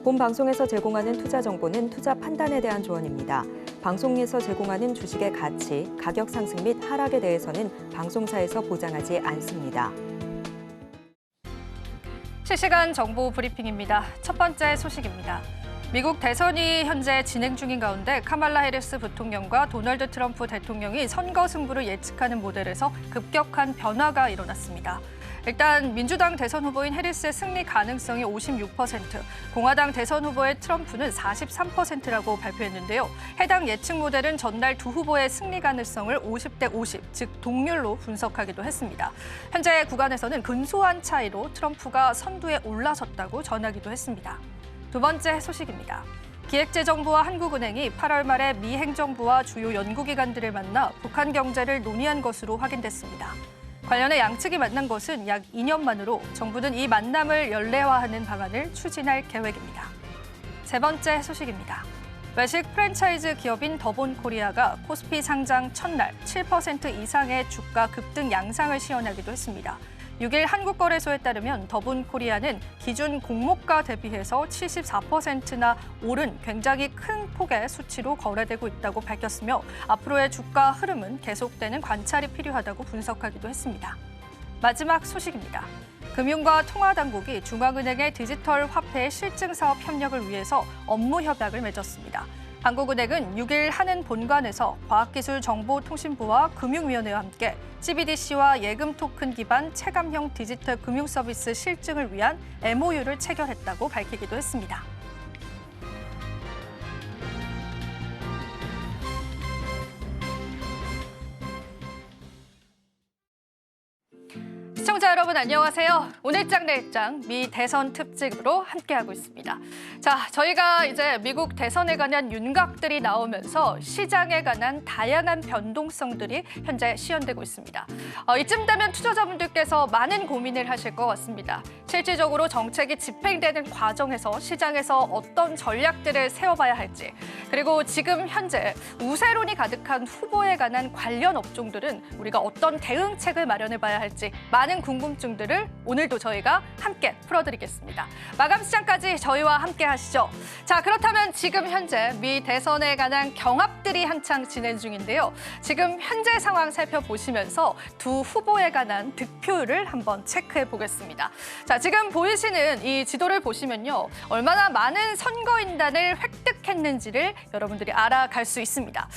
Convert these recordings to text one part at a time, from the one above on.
본 방송에서 제공하는 투자 정보는 투자 판단에 대한 조언입니다. 방송에서 제공하는 주식의 가치, 가격 상승 및 하락에 대해서는 방송사에서 보장하지 않습니다. 실시간 정보 브리핑입니다. 첫 번째 소식입니다. 미국 대선이 현재 진행 중인 가운데 카말라 해리스 부통령과 도널드 트럼프 대통령이 선거 승부를 예측하는 모델에서 급격한 변화가 일어났습니다. 일단 민주당 대선 후보인 해리스의 승리 가능성이 56%, 공화당 대선 후보의 트럼프는 43%라고 발표했는데요. 해당 예측 모델은 전날 두 후보의 승리 가능성을 50대 50, 즉 동률로 분석하기도 했습니다. 현재 구간에서는 근소한 차이로 트럼프가 선두에 올라섰다고 전하기도 했습니다. 두 번째 소식입니다. 기획재정부와 한국은행이 8월 말에 미 행정부와 주요 연구기관들을 만나 북한 경제를 논의한 것으로 확인됐습니다. 관련해 양측이 만난 것은 약 2년 만으로 정부는 이 만남을 연례화하는 방안을 추진할 계획입니다. 세 번째 소식입니다. 외식 프랜차이즈 기업인 더본코리아가 코스피 상장 첫날 7% 이상의 주가 급등 양상을 시현하기도 했습니다. 6일 한국거래소에 따르면 더본코리아는 기준 공모가 대비해서 74%나 오른 굉장히 큰 폭의 수치로 거래되고 있다고 밝혔으며 앞으로의 주가 흐름은 계속되는 관찰이 필요하다고 분석하기도 했습니다. 마지막 소식입니다. 금융과 통화당국이 중앙은행의 디지털 화폐 실증 사업 협력을 위해서 업무 협약을 맺었습니다. 한국은행은 6일 한은 본관에서 과학기술정보통신부와 금융위원회와 함께 CBDC와 예금 토큰 기반 체감형 디지털 금융 서비스 실증을 위한 MOU를 체결했다고 밝히기도 했습니다. 시청자 여러분 안녕하세요. 오늘장 내일장 미 대선 특집으로 함께하고 있습니다. 자, 저희가 이제 미국 대선에 관한 윤곽들이 나오면서 시장에 관한 다양한 변동성들이 현재 시현되고 있습니다. 이쯤 되면 투자자분들께서 많은 고민을 하실 것 같습니다. 실질적으로 정책이 집행되는 과정에서 시장에서 어떤 전략들을 세워봐야 할지, 그리고 지금 현재 우세론이 가득한 후보에 관한 관련 업종들은 우리가 어떤 대응책을 마련해봐야 할지 많은 궁금증들을 오늘도 저희가 함께 풀어드리겠습니다. 마감 시장까지 저희와 함께 하시죠. 자, 그렇다면 지금 현재 미 대선에 관한 경합들이 한창 진행 중인데요. 지금 현재 상황 살펴보시면서 두 후보에 관한 득표율을 한번 체크해 보겠습니다. 자, 지금 보이시는 이 지도를 보시면요. 얼마나 많은 선거인단을 획득했는지를 여러분들이 알아갈 수 있습니다.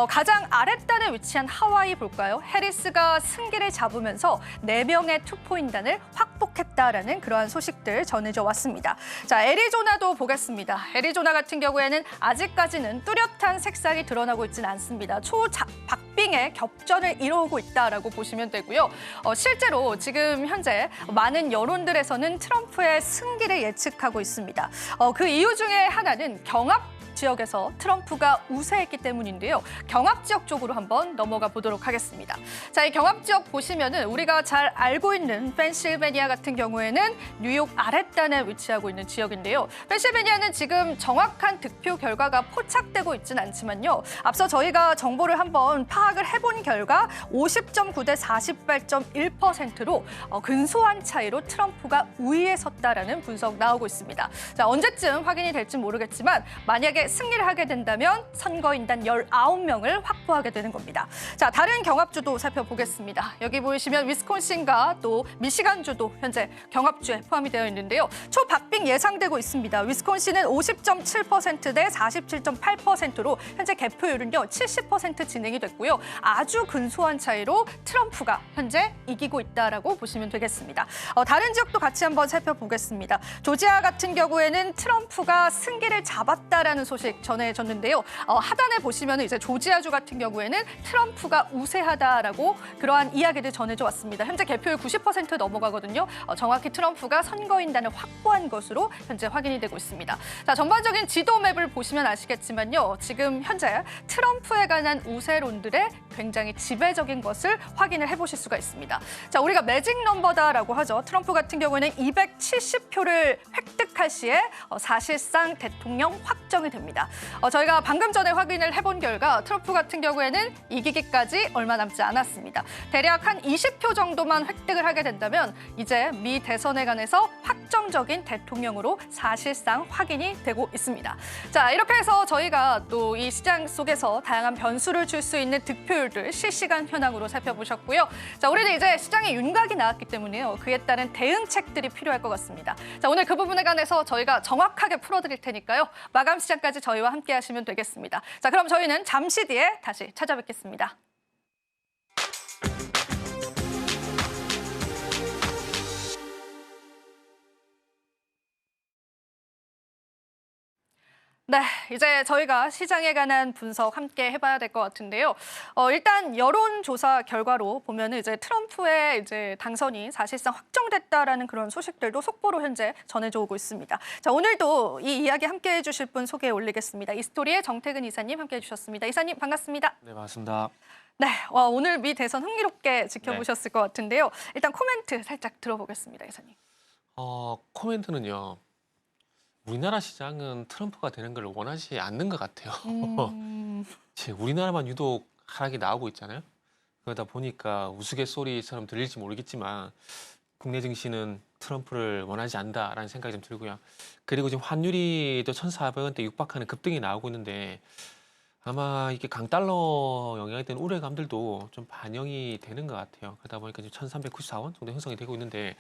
가장 아랫단에 위치한 하와이 볼까요? 해리스가 승기를 잡으면서 4명의 투표인단을 확보했다라는 그러한 소식들 전해져 왔습니다. 자, 애리조나도 보겠습니다. 애리조나 같은 경우에는 아직까지는 뚜렷한 색상이 드러나고 있지는 않습니다. 초박빙의 겹전을 이루고 있다라고 보시면 되고요. 실제로 지금 현재 많은 여론들에서는 트럼프의 승기를 예측하고 있습니다. 그 이유 중에 하나는 경합 지역에서 트럼프가 우세했기 때문인데요. 경합 지역 쪽으로 한번 넘어가 보도록 하겠습니다. 자, 이 경합 지역 보시면은 우리가 잘 알고 있는 펜실베니아 같은 경우에는 뉴욕 아랫단에 위치하고 있는 지역인데요. 펜실베니아는 지금 정확한 득표 결과가 포착되고 있지는 않지만요. 앞서 저희가 정보를 한번 파악을 해본 결과 50.9 대 48.1%로 근소한 차이로 트럼프가 우위에 섰다라는 분석 나오고 있습니다. 자, 언제쯤 확인이 될지 모르겠지만 만약에 승리를 하게 된다면 선거인단 19명을 확보하게 되는 겁니다. 자, 다른 경합주도 살펴보겠습니다. 여기 보이시면 위스콘신과 또 미시간주도 현재 경합주에 포함이 되어 있는데요. 초박빙 예상되고 있습니다. 위스콘신은 50.7% 대 47.8%로 현재 개표율은요 70% 진행이 됐고요. 아주 근소한 차이로 트럼프가 현재 이기고 있다라고 보시면 되겠습니다. 다른 지역도 같이 한번 살펴보겠습니다. 조지아 같은 경우에는 트럼프가 승기를 잡았다라는 소식 전해졌는데요. 하단에 보시면 이제 조지아주 같은 경우에는 트럼프가 우세하다라고 그러한 이야기를 전해져 왔습니다. 현재 개표율 90% 넘어가거든요. 정확히 트럼프가 선거인단을 확보한 것으로 현재 확인이 되고 있습니다. 자, 전반적인 지도 맵을 보시면 아시겠지만요. 지금 현재 트럼프에 관한 우세론들의 굉장히 지배적인 것을 확인을 해보실 수가 있습니다. 자, 우리가 매직 넘버다라고 하죠. 트럼프 같은 경우에는 270표를 획득할 시에 사실상 대통령 확정이 됩니다. 됩니다. 저희가 방금 전에 확인을 해본 결과 트럼프 같은 경우에는 이기기까지 얼마 남지 않았습니다. 대략 한 20표 정도만 획득을 하게 된다면 이제 미 대선에 관해서 확정적인 대통령으로 사실상 확인이 되고 있습니다. 자, 이렇게 해서 저희가 또 이 시장 속에서 다양한 변수를 줄 수 있는 득표율들 실시간 현황으로 살펴보셨고요. 자, 우리는 이제 시장에 윤곽이 나왔기 때문에요. 그에 따른 대응책들이 필요할 것 같습니다. 자, 오늘 그 부분에 관해서 저희가 정확하게 풀어드릴 테니까요. 마감 시장까지 저희와 함께 하시면 되겠습니다. 자, 그럼 저희는 잠시 뒤에 다시 찾아뵙겠습니다. 네, 이제 저희가 시장에 관한 분석 함께 해봐야 될 것 같은데요. 일단 여론조사 결과로 보면은 이제 트럼프의 이제 당선이 사실상 확정됐다라는 그런 소식들도 속보로 현재 전해져 오고 있습니다. 자, 오늘도 이 이야기 함께 해주실 분 소개해 올리겠습니다. 이스토리의 정태근 이사님 함께 해주셨습니다. 이사님 반갑습니다. 네, 반갑습니다. 네, 오늘 미 대선 흥미롭게 지켜보셨을 것 같은데요. 일단 코멘트 살짝 들어보겠습니다, 이사님. 코멘트는요. 우리나라 시장은 트럼프가 되는 걸 원하지 않는 것 같아요. 우리나라만 유독 하락이 나오고 있잖아요. 그러다 보니까 우스갯소리처럼 들릴지 모르겠지만 국내 증시는 트럼프를 원하지 않는다라는 생각이 좀 들고요. 그리고 지금 환율이 또 1,400원대 육박하는 급등이 나오고 있는데 아마 이게 강달러 영향에 대한 우려감들도 좀 반영이 되는 것 같아요. 그러다 보니까 지금 1,394원 정도 형성이 되고 있는데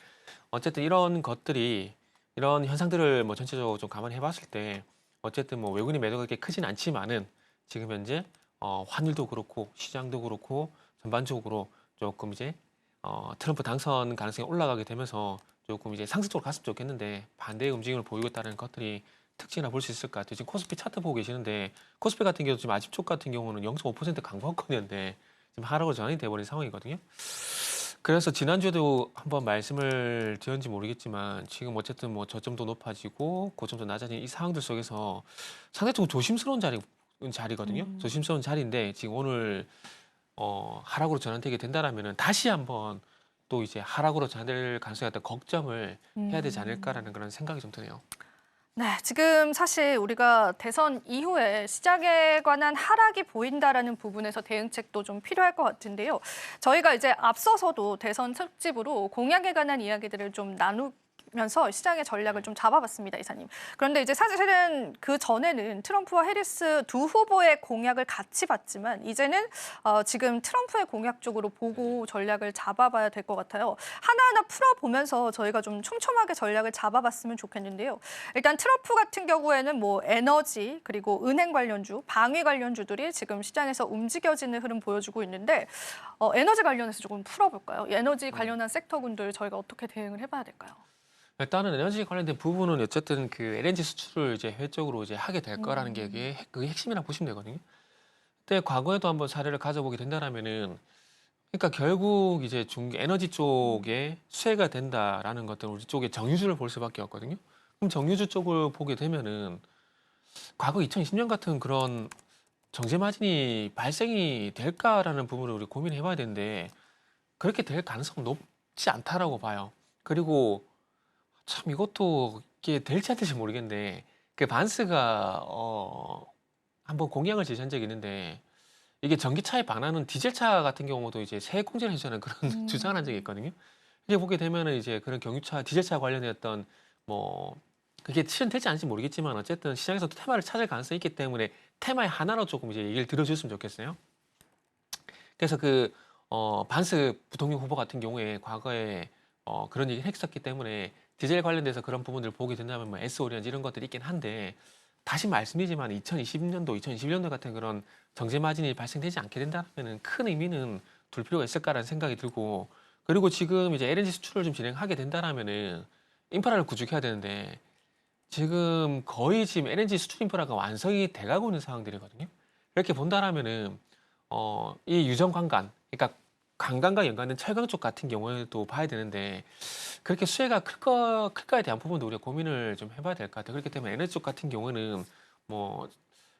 어쨌든 이런 것들이 이런 현상들을 뭐 전체적으로 좀 감안해 봤을 때 어쨌든 뭐 외국인의 매도가 그렇게 크진 않지만은 지금 현재 환율도 그렇고 시장도 그렇고 전반적으로 조금 이제 트럼프 당선 가능성이 올라가게 되면서 조금 이제 상승적으로 갔으면 좋겠는데 반대의 움직임을 보이고 있다는 것들이 특징이라 볼 수 있을 것 같아요. 지금 코스피 차트 보고 계시는데 코스피 같은 경우 지금 아침 쪽 같은 경우는 0.5% 강보권이었는데 지금 하락으로 전환이 돼버린 상황이거든요. 그래서 지난주에도 한번 말씀을 드렸는지 모르겠지만 지금 어쨌든 뭐 저점도 높아지고 고점도 낮아진 이 상황들 속에서 상대적으로 조심스러운 자리거든요. 조심스러운 자리인데 지금 오늘 하락으로 전환되게 된다라면은 다시 한번 또 이제 하락으로 전환될 가능성이 있다 걱정을 해야 되지 않을까라는 그런 생각이 좀 드네요. 네, 지금 사실 우리가 대선 이후에 시장에 관한 하락이 보인다라는 부분에서 대응책도 좀 필요할 것 같은데요. 저희가 이제 앞서서도 대선 특집으로 공약에 관한 이야기들을 좀 나누면서 시장의 전략을 좀 잡아봤습니다, 이사님. 그런데 이제 사실은 그 전에는 트럼프와 해리스 두 후보의 공약을 같이 봤지만 이제는 지금 트럼프의 공약 쪽으로 보고 전략을 잡아봐야 될 것 같아요. 하나하나 풀어보면서 저희가 좀 촘촘하게 전략을 잡아봤으면 좋겠는데요. 일단 트럼프 같은 경우에는 뭐 에너지 그리고 은행 관련주, 방위 관련주들이 지금 시장에서 움직여지는 흐름 보여주고 있는데 에너지 관련해서 조금 풀어볼까요? 에너지 관련한 섹터군들 저희가 어떻게 대응을 해봐야 될까요? 일단은 에너지 관련된 부분은 어쨌든 그 LNG 수출을 이제 해외 쪽으로 이제 하게 될 거라는 게 그게 핵심이라고 보시면 되거든요. 근데 과거에도 한번 사례를 가져보게 된다라면은 그러니까 결국 이제 에너지 쪽에 수혜가 된다라는 것들은 우리 쪽에 정유주를 볼 수밖에 없거든요. 그럼 정유주 쪽을 보게 되면은 과거 2020년 같은 그런 정제 마진이 발생이 될까라는 부분을 우리 고민해 봐야 되는데 그렇게 될 가능성은 높지 않다라고 봐요. 그리고 참 이것도 이게 될지 안 될지 모르겠는데 그 반스가 한번 공약을 제시한 적이 있는데 이게 전기차에 반하는 디젤차 같은 경우도 이제 세액 공제를 해주자는 그런 주장을 한 적이 있거든요. 이게 보게 되면은 이제 그런 경유차, 디젤차 관련했던 뭐 그게 실현될지 않을지 모르겠지만 어쨌든 시장에서도 테마를 찾을 가능성이 있기 때문에 테마의 하나로 조금 이제 얘기를 들어줬으면 좋겠어요. 그래서 그 반스 부통령 후보 같은 경우에 과거에 그런 얘기를 했었기 때문에 디젤 관련돼서 그런 부분들을 보게 된다면 뭐 S오리언즈 이런 것들이 있긴 한데 다시 말씀드리지만 2020년도, 2021년도 같은 그런 정제 마진이 발생되지 않게 된다면 큰 의미는 둘 필요가 있을까라는 생각이 들고 그리고 지금 이제 LNG 수출을 좀 진행하게 된다라면은 인프라를 구축해야 되는데 지금 거의 지금 LNG 수출 인프라가 완성이 돼가고 있는 상황들이거든요. 이렇게 본다라면은 이 유정 관광, 그러니까 관광과 연관된 철강 쪽 같은 경우에도 봐야 되는데 그렇게 수혜가 클까에 대한 부분도 우리가 고민을 좀 해봐야 될 것 같아요. 그렇기 때문에 에너지 쪽 같은 경우는 뭐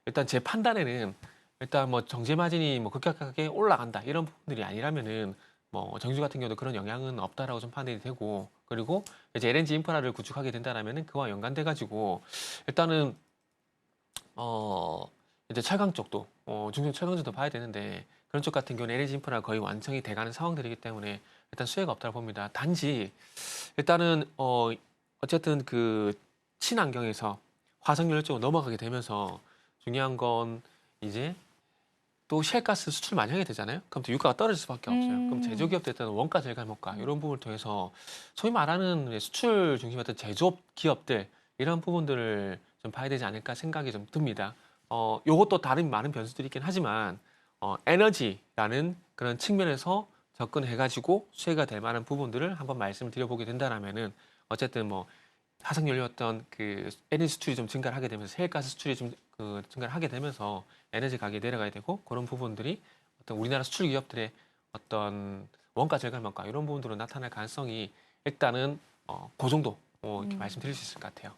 일단 제 판단에는 일단 뭐 정제 마진이 뭐 급격하게 올라간다 이런 부분들이 아니라면은 뭐 정유 같은 경우도 그런 영향은 없다라고 좀 판단이 되고 그리고 이제 LNG 인프라를 구축하게 된다라면은 그와 연관돼 가지고 일단은 이제 철강 쪽도 중증 철강전도 봐야 되는데 그런 쪽 같은 경우는 에너지 인프라가 거의 완성이 돼가는 상황들이기 때문에 일단 수혜가 없다고 봅니다. 단지 일단은 어쨌든 그 친환경에서 화석연료 쪽으로 넘어가게 되면서 중요한 건 이제 또 셰일가스 수출 많이 하게 되잖아요. 그럼 또 유가가 떨어질 수밖에 없어요. 그럼 제조기업들 때는 원가 절감효과 이런 부분을 통해서 소위 말하는 수출 중심의 어떤 제조업 기업들 이런 부분들을 좀 봐야 되지 않을까 생각이 좀 듭니다. 요것도 다른 많은 변수들이 있긴 하지만 에너지라는 그런 측면에서 접근해가지고 수혜가 될 만한 부분들을 한번 말씀을 드려보게 된다라면은 어쨌든 뭐 화석연료 어떤 그 에너지 수출이 좀 증가를 하게 되면서 셰일가스 수출이 좀 증가를 하게 되면서 에너지 가격이 내려가야 되고 그런 부분들이 어떤 우리나라 수출 기업들의 어떤 원가 절감 효과 이런 부분들로 나타날 가능성이 일단은 그 정도 이렇게 말씀드릴 수 있을 것 같아요.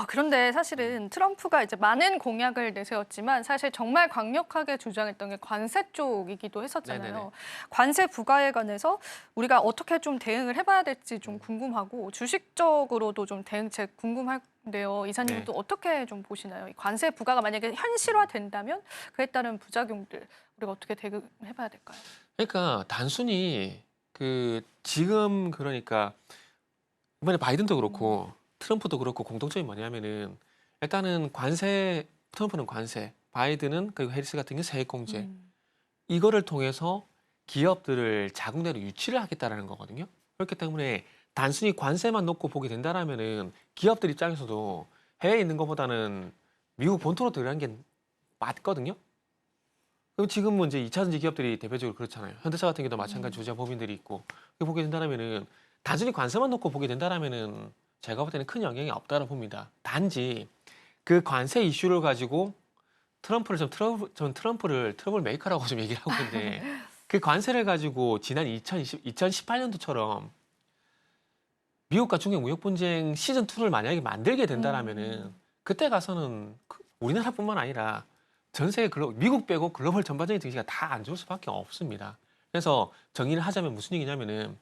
그런데 사실은 트럼프가 이제 많은 공약을 내세웠지만 사실 정말 강력하게 주장했던 게 관세 쪽이기도 했었잖아요. 네네네. 관세 부과에 관해서 우리가 어떻게 좀 대응을 해봐야 될지 좀 궁금하고 주식적으로도 좀 대응책 궁금한데요. 이사님은 네. 또 어떻게 좀 보시나요? 이 관세 부과가 만약에 현실화된다면 그에 따른 부작용들 우리가 어떻게 대응해봐야 될까요? 그러니까 단순히 그 지금 그러니까 이번에 바이든도 그렇고 트럼프도 그렇고 공통점이 뭐냐면은 일단은 관세 트럼프는 관세, 바이든은 그리고 해리스 같은 게 세액공제 이거를 통해서 기업들을 자국 내로 유치를 하겠다라는 거거든요. 그렇기 때문에 단순히 관세만 놓고 보게 된다라면은 기업들 입장에서도 해외에 있는 것보다는 미국 본토로 들어가는 게 맞거든요. 그럼 지금 뭐 이제 2차전지 기업들이 대표적으로 그렇잖아요. 현대차 같은 경우도 마찬가지 주재 법인들이 있고 그렇게 보게 된다라면은 단순히 관세만 놓고 보게 된다라면은 제가 볼 때는 큰 영향이 없다고 봅니다. 단지 그 관세 이슈를 가지고 전 트럼프를 트러블 메이커라고 좀 얘기를 하고 있는데 그 관세를 가지고 지난 2018년도처럼 미국과 중국 무역 분쟁 시즌 2를 만약에 만들게 된다라면은 그때 가서는 우리나라뿐만 아니라 전 세계 미국 빼고 글로벌 전반적인 증시가 다 안 좋을 수밖에 없습니다. 그래서 정의를 하자면 무슨 얘기냐면은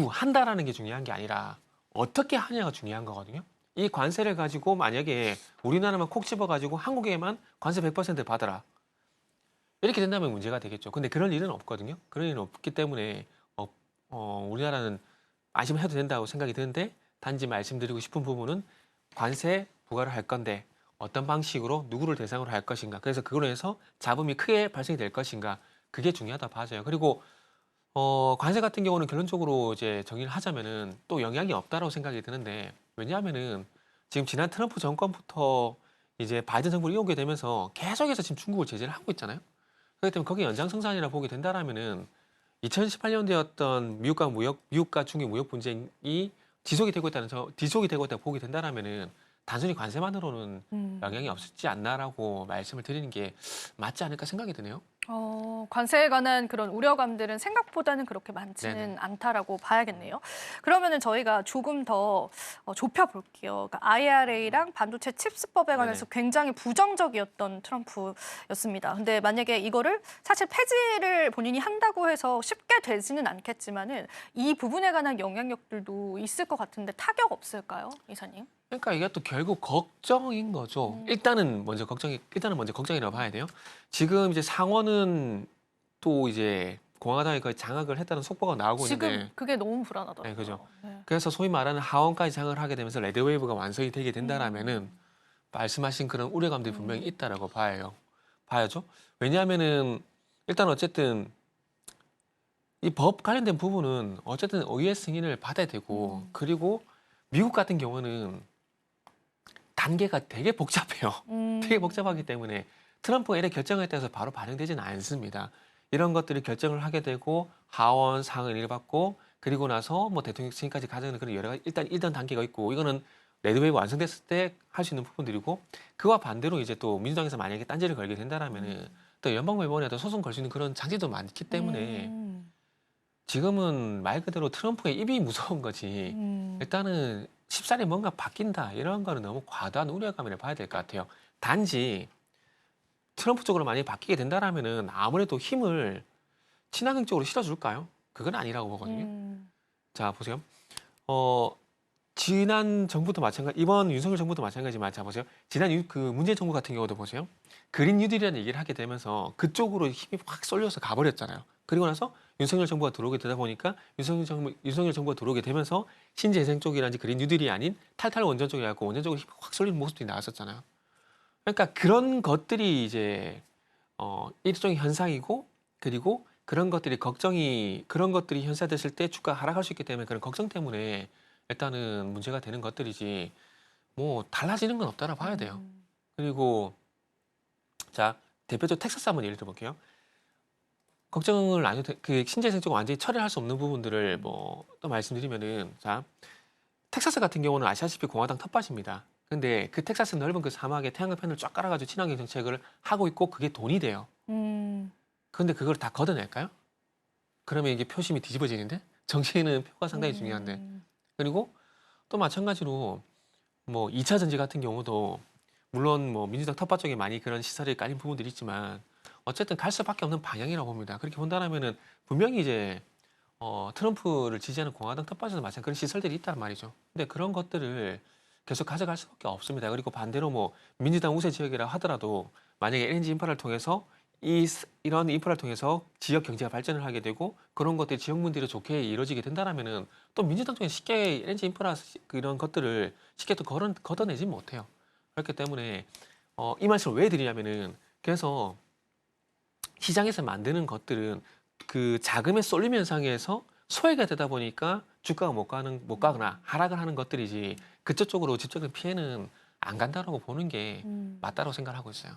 한다라는 게 중요한 게 아니라 어떻게 하냐가 중요한 거거든요. 이 관세를 가지고 만약에 우리나라만 콕 집어가지고 한국에만 관세 100% 받아라. 이렇게 된다면 문제가 되겠죠. 근데 그런 일은 없거든요. 그런 일은 없기 때문에 우리나라는 안심을 해도 된다고 생각이 드는데 단지 말씀드리고 싶은 부분은 관세 부과를 할 건데 어떤 방식으로 누구를 대상으로 할 것인가. 그래서 그걸로 해서 잡음이 크게 발생이 될 것인가. 그게 중요하다 봐져요. 그리고 관세 같은 경우는 결론적으로 이제 정의를 하자면은 또 영향이 없다라고 생각이 드는데 왜냐하면은 지금 지난 트럼프 정권부터 이제 바이든 정부를 이어오게 되면서 계속해서 지금 중국을 제재를 하고 있잖아요. 그렇기 때문에 거기에 연장성산이라 보게 된다라면은 2018년도였던 미국과 중국 무역 분쟁이 지속이 되고 있다고 보게 된다라면은 단순히 관세만으로는 영향이 없지 않나라고 말씀을 드리는 게 맞지 않을까 생각이 드네요. 관세에 관한 그런 우려감들은 생각보다는 그렇게 많지는 네네. 않다라고 봐야겠네요. 그러면은 저희가 조금 더 좁혀볼게요. 그러니까 IRA랑 반도체 칩스법에 관해서 굉장히 부정적이었던 트럼프였습니다. 근데 만약에 이거를 사실 폐지를 본인이 한다고 해서 쉽게 되지는 않겠지만은 이 부분에 관한 영향력들도 있을 것 같은데 타격 없을까요, 이사님? 그러니까 이게 또 결국 걱정인 거죠. 일단은 먼저 걱정이라고 봐야 돼요. 지금 이제 상원은 또 이제 공화당이 거의 장악을 했다는 속보가 나오고 지금 있는데, 그게 너무 불안하더라고요. 네, 그죠. 네. 그래서 소위 말하는 하원까지 장악을 하게 되면서 레드웨이브가 완성이 되게 된다라면은 말씀하신 그런 우려감들이 분명히 있다라고 봐야죠. 왜냐하면은 일단 어쨌든 이 법 관련된 부분은 어쨌든 의회 승인을 받아야 되고 그리고 미국 같은 경우는 단계가 되게 복잡해요. 되게 복잡하기 때문에 트럼프가 이렇게 결정에 따라서 바로 반영되지는 않습니다. 이런 것들이 결정을 하게 되고 하원 상원을 받고 그리고 나서 뭐 대통령 승인까지 가져가는 그런 여러 가지 일단 단계가 있고 이거는 레드웨이브 완성됐을 때 할 수 있는 부분들이고 그와 반대로 이제 또 민주당에서 만약에 딴지를 걸게 된다라면은 또 연방법원에도 소송 걸 수 있는 그런 장치도 많기 때문에 지금은 말 그대로 트럼프의 입이 무서운 거지. 일단은 쉽사리 뭔가 바뀐다 이런 거는 너무 과도한 우려감이라 봐야 될 것 같아요. 단지 트럼프 쪽으로 많이 바뀌게 된다라면은 아무래도 힘을 친환경 쪽으로 실어줄까요? 그건 아니라고 보거든요. 자 보세요. 지난 정부도 마찬가지, 이번 윤석열 정부도 마찬가지지만 자 보세요. 지난 그 문재인 정부 같은 경우도 보세요. 그린 뉴딜이라는 얘기를 하게 되면서 그쪽으로 힘이 확 쏠려서 가버렸잖아요. 그리고 나서 윤석열 정부가 들어오게 되다 보니까 윤석열 정부가 들어오게 되면서 신재생 쪽이라든지 그린 뉴딜이 아닌 탈탈 원전 쪽이 갖고 원전 쪽으로 힘이 확 쏠리는 모습들이 나왔었잖아요. 그러니까 그런 것들이 이제 일종의 현상이고 그리고 그런 것들이 현사됐을 때 주가가 하락할 수 있기 때문에 그런 걱정 때문에 일단은 문제가 되는 것들이지 뭐 달라지는 건 없다라 봐야 돼요. 그리고 자 대표적으로 텍사스 한번 예를 들어볼게요. 걱정을 안 해도 그 신재생 쪽 완전히 처리할 수 없는 부분들을 뭐 또 말씀드리면은 자 텍사스 같은 경우는 아시다시피 공화당 텃밭입니다. 근데 그 텍사스 넓은 그 사막에 태양광 패널을 쫙 깔아가지고 친환경 정책을 하고 있고 그게 돈이 돼요. 근데 그걸 다 걷어낼까요? 그러면 이게 표심이 뒤집어지는데 정치인은 표가 상당히 중요한데 그리고 또 마찬가지로 뭐 2차 전지 같은 경우도 물론 뭐 민주당 텃밭 쪽에 많이 그런 시설이 깔린 부분들이 있지만 어쨌든 갈 수밖에 없는 방향이라고 봅니다. 그렇게 본다면은 분명히 이제 트럼프를 지지하는 공화당 텃밭에서 마찬가지 그런 시설들이 있단 말이죠. 근데 그런 것들을 계속 가져갈 수밖에 없습니다. 그리고 반대로 뭐 민주당 우세 지역이라 하더라도 만약에 LNG 인프라를 통해서 이런 인프라를 통해서 지역 경제가 발전을 하게 되고 그런 것들이 지역민들이 좋게 이루어지게 된다라면은 또 민주당 쪽에 쉽게 LNG 인프라 이런 것들을 쉽게 또 걷어내지 못해요. 그렇기 때문에 이 말씀을 왜 드리냐면은 그래서 시장에서 만드는 것들은 그 자금의 쏠림 현상에서 소외가 되다 보니까 주가가 못 가거나 하락을 하는 것들이지 그쪽 쪽으로 직접적인 피해는 안 간다라고 보는 게 맞다고 생각을 하고 있어요.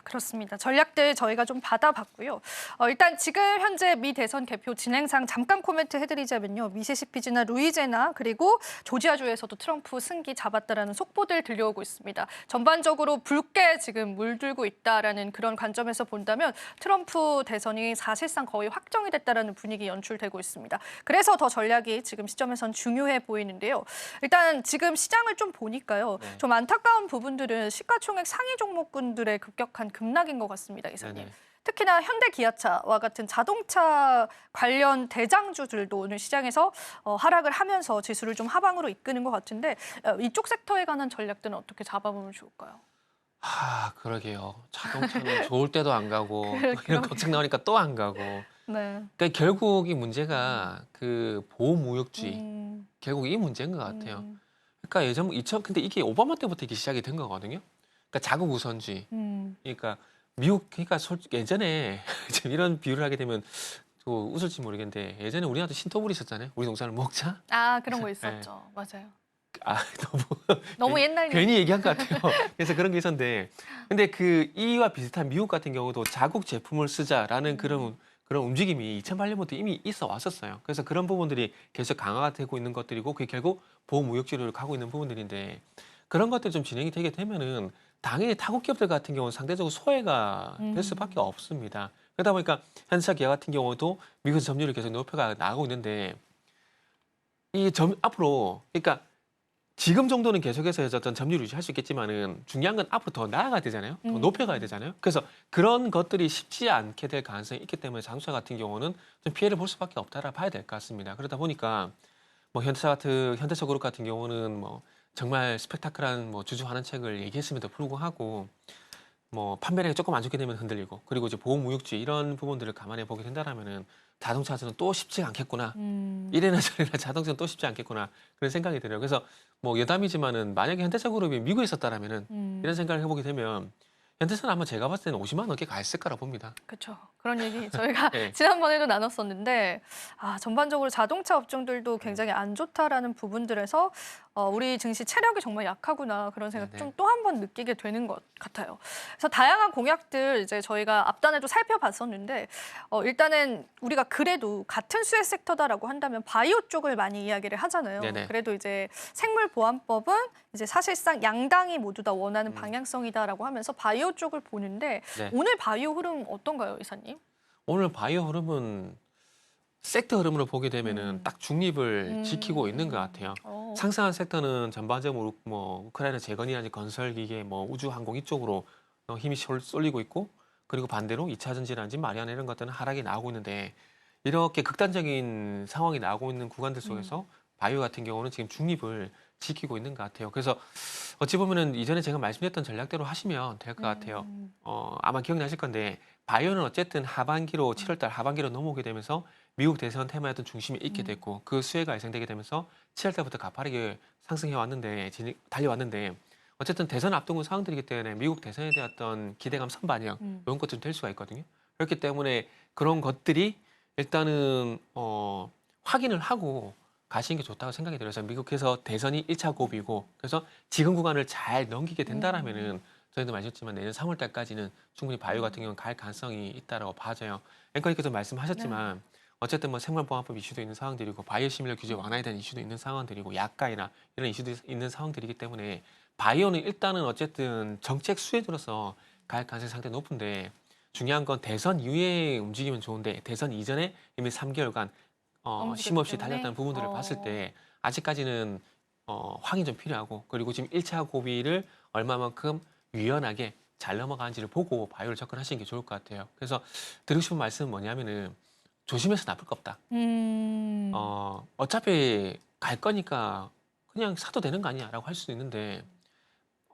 그렇습니다. 전략들 저희가 좀 받아봤고요. 일단 지금 현재 미 대선 개표 진행상 잠깐 코멘트 해드리자면요. 미시시피주나 루이지애나 그리고 조지아주에서도 트럼프 승기 잡았다라는 속보들 들려오고 있습니다. 전반적으로 붉게 지금 물들고 있다라는 그런 관점에서 본다면 트럼프 대선이 사실상 거의 확정이 됐다라는 분위기 연출되고 있습니다. 그래서 더 전략이 지금 시점에선 중요해 보이는데요. 일단 지금 시장을 좀 보니까요. 네. 좀 안타까운 부분들은 시가총액 상위 종목군들의 급격한 급락인 것 같습니다, 이사님. 네네. 특히나 현대기아차와 같은 자동차 관련 대장주들도 오늘 시장에서 하락을 하면서 지수를 좀 하방으로 이끄는 것 같은데 이쪽 섹터에 관한 전략들은 어떻게 잡아보면 좋을까요? 그러게요. 자동차는 좋을 때도 안 가고 또 이런 그러게요. 걱정 나오니까 또 안 가고. 네. 그러니까 결국 이 문제가 그 보호무역주의 결국 이 문제인 것 같아요. 그러니까 예전 근데 이게 오바마 때부터 이게 시작이 된 거거든요. 그러니까 자국 우선주의. 그러니까 미국 그러니까 예전에 지금 이런 비유를 하게 되면 또 웃을지 모르겠는데 예전에 우리나라도 신토불이 있었잖아요. 우리 동산을 먹자. 그런 거 있었죠. 맞아요. 너무 너무 옛날 괜히 얘기한 것 같아요. 그래서 그런 게 있었는데 근데 그 이와 비슷한 미국 같은 경우도 자국 제품을 쓰자라는 그런 움직임이 2008년부터 이미 있어 왔었어요. 그래서 그런 부분들이 계속 강화가 되고 있는 것들이고 그게 결국 보호무역주의로 가고 있는 부분들인데 그런 것들이 좀 진행이 되게 되면은 당연히 타국 기업들 같은 경우는 상대적으로 소외가 될 수밖에 없습니다. 그러다 보니까 현대차 기아 같은 경우도 미국에서 점유율을 계속 높여가 나가고 있는데 앞으로 그러니까 지금 정도는 계속해서 어떤 점유율 유지할 수 있겠지만은 중요한 건 앞으로 더 나아가야 되잖아요. 더 높여가야 되잖아요. 그래서 그런 것들이 쉽지 않게 될 가능성이 있기 때문에 자동차 같은 경우는 좀 피해를 볼 수밖에 없다라 봐야 될 것 같습니다. 그러다 보니까 뭐 현대차 그룹 같은 경우는 뭐 정말 스펙타클한 뭐 주주환원 책을 얘기했음에도 불구하고 뭐 판매량이 조금 안 좋게 되면 흔들리고 그리고 이제 보호무역주의 이런 부분들을 감안해 보게 된다라면은 자동차는 또 쉽지가 않겠구나. 이래나 저래나 자동차는 또 쉽지 않겠구나. 그런 생각이 들어요. 그래서 뭐 여담이지만은 만약에 현대차 그룹이 미국에 있었다라면은 이런 생각을 해보게 되면 현대차는 아마 제가 봤을 때는 50만 원 넘게 갔을 거라 봅니다. 그렇죠. 그런 얘기 저희가 네. 지난번에도 나눴었는데 전반적으로 자동차 업종들도 굉장히 안 좋다라는 부분들에서 우리 증시 체력이 정말 약하구나 그런 생각 네네. 좀 또 한 번 느끼게 되는 것 같아요. 그래서 다양한 공약들 이제 저희가 앞단에도 살펴봤었는데 일단은 우리가 그래도 같은 수혜 섹터다라고 한다면 바이오 쪽을 많이 이야기를 하잖아요. 네네. 그래도 이제 생물보안법은 이제 사실상 양당이 모두 다 원하는 방향성이다라고 하면서 바이오 쪽을 보는데 네. 오늘 바이오 흐름 어떤가요, 이사님? 오늘 바이오 흐름은 섹터 흐름으로 보게 되면은 딱 중립을 지키고 있는 것 같아요. 상승한 섹터는 전반적으로 뭐 우크라이나 재건이라든지 건설기계, 뭐 우주항공 이쪽으로 힘이 쏠리고 있고 그리고 반대로 2차 전지라든지 마리아나 이런 것들은 하락이 나오고 있는데 이렇게 극단적인 상황이 나오고 있는 구간들 속에서 바이오 같은 경우는 지금 중립을 지키고 있는 것 같아요. 그래서 어찌 보면은 이전에 제가 말씀드렸던 전략대로 하시면 될 것 같아요. 아마 기억나실 건데 바이오는 어쨌든 하반기로 7월달 하반기로 넘어오게 되면서 미국 대선 테마였던 중심이 있게 됐고 그 수혜가 예상되게 되면서 7월달부터 가파르게 상승해 왔는데 달려왔는데 어쨌든 대선 앞두고 상황들이기 때문에 미국 대선에 대한 어떤 기대감 선반영 이런 것들이 될 수가 있거든요. 그렇기 때문에 그런 것들이 일단은 확인을 하고 가시는 게 좋다고 생각이 들어서 미국에서 대선이 1차 고비고 그래서 지금 구간을 잘 넘기게 된다라면은 저희도 말씀했지만 내년 3월 달까지는 충분히 바이오 같은 경우는 갈 가능성이 있다라고 봐져요. 앵커님께서 말씀하셨지만 어쨌든 뭐 생물보안법 이슈도 있는 상황들이고 바이오 시밀러 규제 완화에 대한 이슈도 있는 상황들이고 약가이나 이런 이슈도 있는 상황들이기 때문에 바이오는 일단은 어쨌든 정책 수혜주로서 갈 가능성이 상당히 높은데 중요한 건 대선 이후에 움직이면 좋은데 대선 이전에 이미 3개월간 쉼없이 달렸다는 부분들을 봤을 때 아직까지는 확인 좀 필요하고 그리고 지금 1차 고비를 얼마만큼 유연하게 잘 넘어가는지를 보고 바이오를 접근하시는 게 좋을 것 같아요. 그래서 드리고 싶은 말씀은 뭐냐면은 조심해서 나쁠 거 없다. 어차피 갈 거니까 그냥 사도 되는 거 아니야라고 할 수도 있는데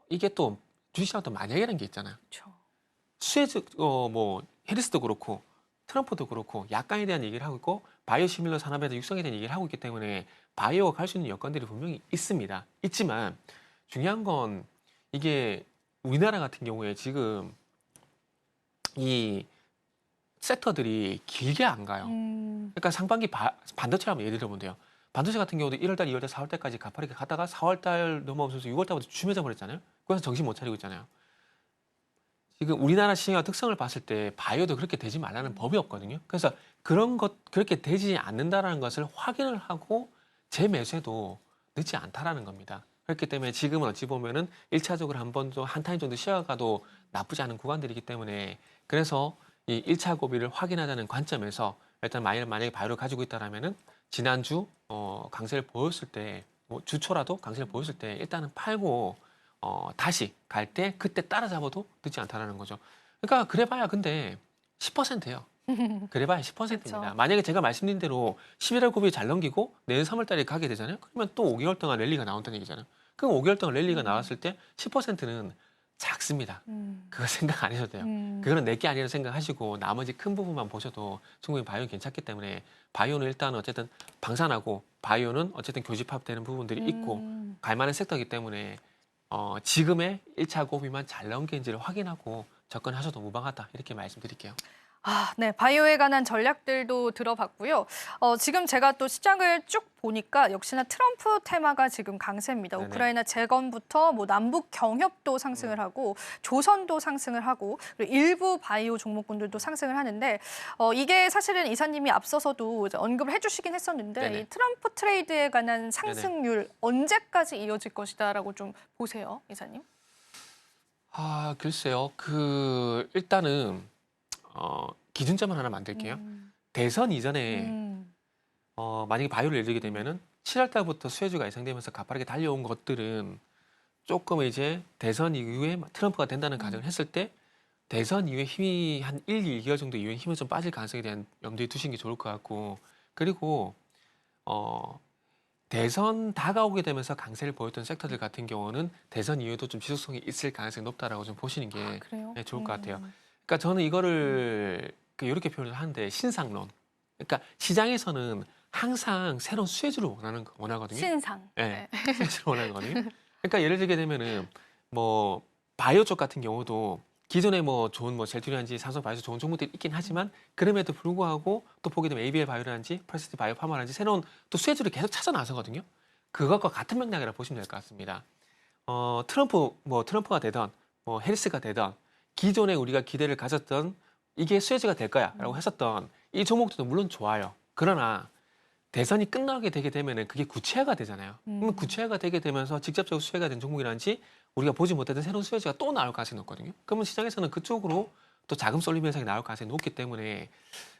이게 또 주식시장 또 만약이라는 게 있잖아요. 그렇죠. 수혜주 뭐 해리스도 그렇고 트럼프도 그렇고 약간에 대한 얘기를 하고 있고 바이오 시밀러 산업에 대한 육성에 대한 얘기를 하고 있기 때문에 바이오가 갈 수 있는 여건들이 분명히 있습니다. 있지만 중요한 건 이게 우리나라 같은 경우에 지금 이 섹터들이 길게 안 가요. 그러니까 상반기 반도체를 한번 예를 들어보면 돼요. 반도체 같은 경우도 1월달, 2월달, 4월달까지 가파르게 가다가 4월달 넘어오면서 6월달부터 주춤해져 버렸잖아요. 그래서 정신 못 차리고 있잖아요. 지금 우리나라 시장의 특성을 봤을 때 바이오도 그렇게 되지 말라는 법이 없거든요. 그래서 그렇게 되지 않는다라는 것을 확인을 하고 재매수해도 늦지 않다라는 겁니다. 그렇기 때문에 지금은 어찌 보면은 1차적으로 한 타임 정도 쉬어가도 나쁘지 않은 구간들이기 때문에 그래서 이 1차 고비를 확인하자는 관점에서 일단 만약에 바이오를 가지고 있다라면은 지난주 강세를 보였을 때 뭐 주초라도 강세를 보였을 때 일단은 팔고 다시 갈 때 그때 따라잡아도 늦지 않다라는 거죠. 그러니까 그래봐야 근데 10%예요. 그래봐야 10%입니다. 그쵸. 만약에 제가 말씀드린 대로 11월 고비 잘 넘기고 내년 3월 달에 가게 되잖아요. 그러면 또 5개월 동안 랠리가 나온다는 얘기잖아요. 그럼 5개월 동안 랠리가 나왔을 때 10%는 작습니다. 그거 생각 안 하셔도 돼요. 그거는 내게 아니라고 생각하시고 나머지 큰 부분만 보셔도 충분히 바이오는 괜찮기 때문에 바이오는 일단 어쨌든 방산하고 바이오는 어쨌든 교집합되는 부분들이 있고 갈 만한 섹터이기 때문에 지금의 1차 고비만 잘 넘기는지를 확인하고 접근하셔도 무방하다 이렇게 말씀드릴게요. 네, 바이오에 관한 전략들도 들어봤고요. 지금 제가 또 시장을 쭉 보니까 역시나 트럼프 테마가 지금 강세입니다. 네네. 우크라이나 재건부터 뭐 남북 경협도 상승을 하고 조선도 상승을 하고 그리고 일부 바이오 종목군들도 상승을 하는데 이게 사실은 이사님이 앞서서도 이제 언급을 해주시긴 했었는데 네네. 이 트럼프 트레이드에 관한 상승률 언제까지 이어질 것이다라고 좀 보세요, 이사님? 글쎄요. 일단은 기준점을 하나 만들게요. 대선 이전에 만약에 바이오를 예를 들게 되면은 7월 달부터 수혜주가 예상되면서 가파르게 달려온 것들은 조금 이제 대선 이후에 트럼프가 된다는 가정을 했을 때 대선 이후에 힘이 한 1, 2개월 정도 이후에 힘이 좀 빠질 가능성에 대한 염두에 두시는 게 좋을 것 같고 그리고 대선 다가오게 되면서 강세를 보였던 섹터들 같은 경우는 대선 이후에도 좀 지속성이 있을 가능성이 높다라고 좀 보시는 게 그래요? 네, 좋을 것 같아요. 그러니까 저는 이거를 이렇게 표현을 하는데 신상론. 그러니까 시장에서는 항상 새로운 수혜주를 원하거든요. 신상. 네, 수혜주를 원하는 거거든요. 그러니까 예를 들게 되면은 뭐 바이오 쪽 같은 경우도 기존에 뭐 좋은 뭐 젤투리안지 산소 바이오 좋은 종목들이 있긴 하지만 그럼에도 불구하고 또 보게 되면 ABL 바이오라든지 프레시티 바이오 파마라든지 새로운 또 수혜주를 계속 찾아 나서거든요. 그것과 같은 맥락이라 보시면 될 것 같습니다. 트럼프가 되던 뭐 해리스가 되던 기존에 우리가 기대를 가졌던 이게 수혜주가 될 거야라고 했었던 이 종목들도 물론 좋아요. 그러나 대선이 끝나게 되게 되면은 그게 구체화가 되잖아요. 그러면 구체화가 되게 되면서 직접적으로 수혜가 된 종목이라든지 우리가 보지 못했던 새로운 수혜주가 또 나올 가능성이 높거든요. 그러면 시장에서는 그쪽으로 또 자금 쏠림 현상이 나올 가능성이 높기 때문에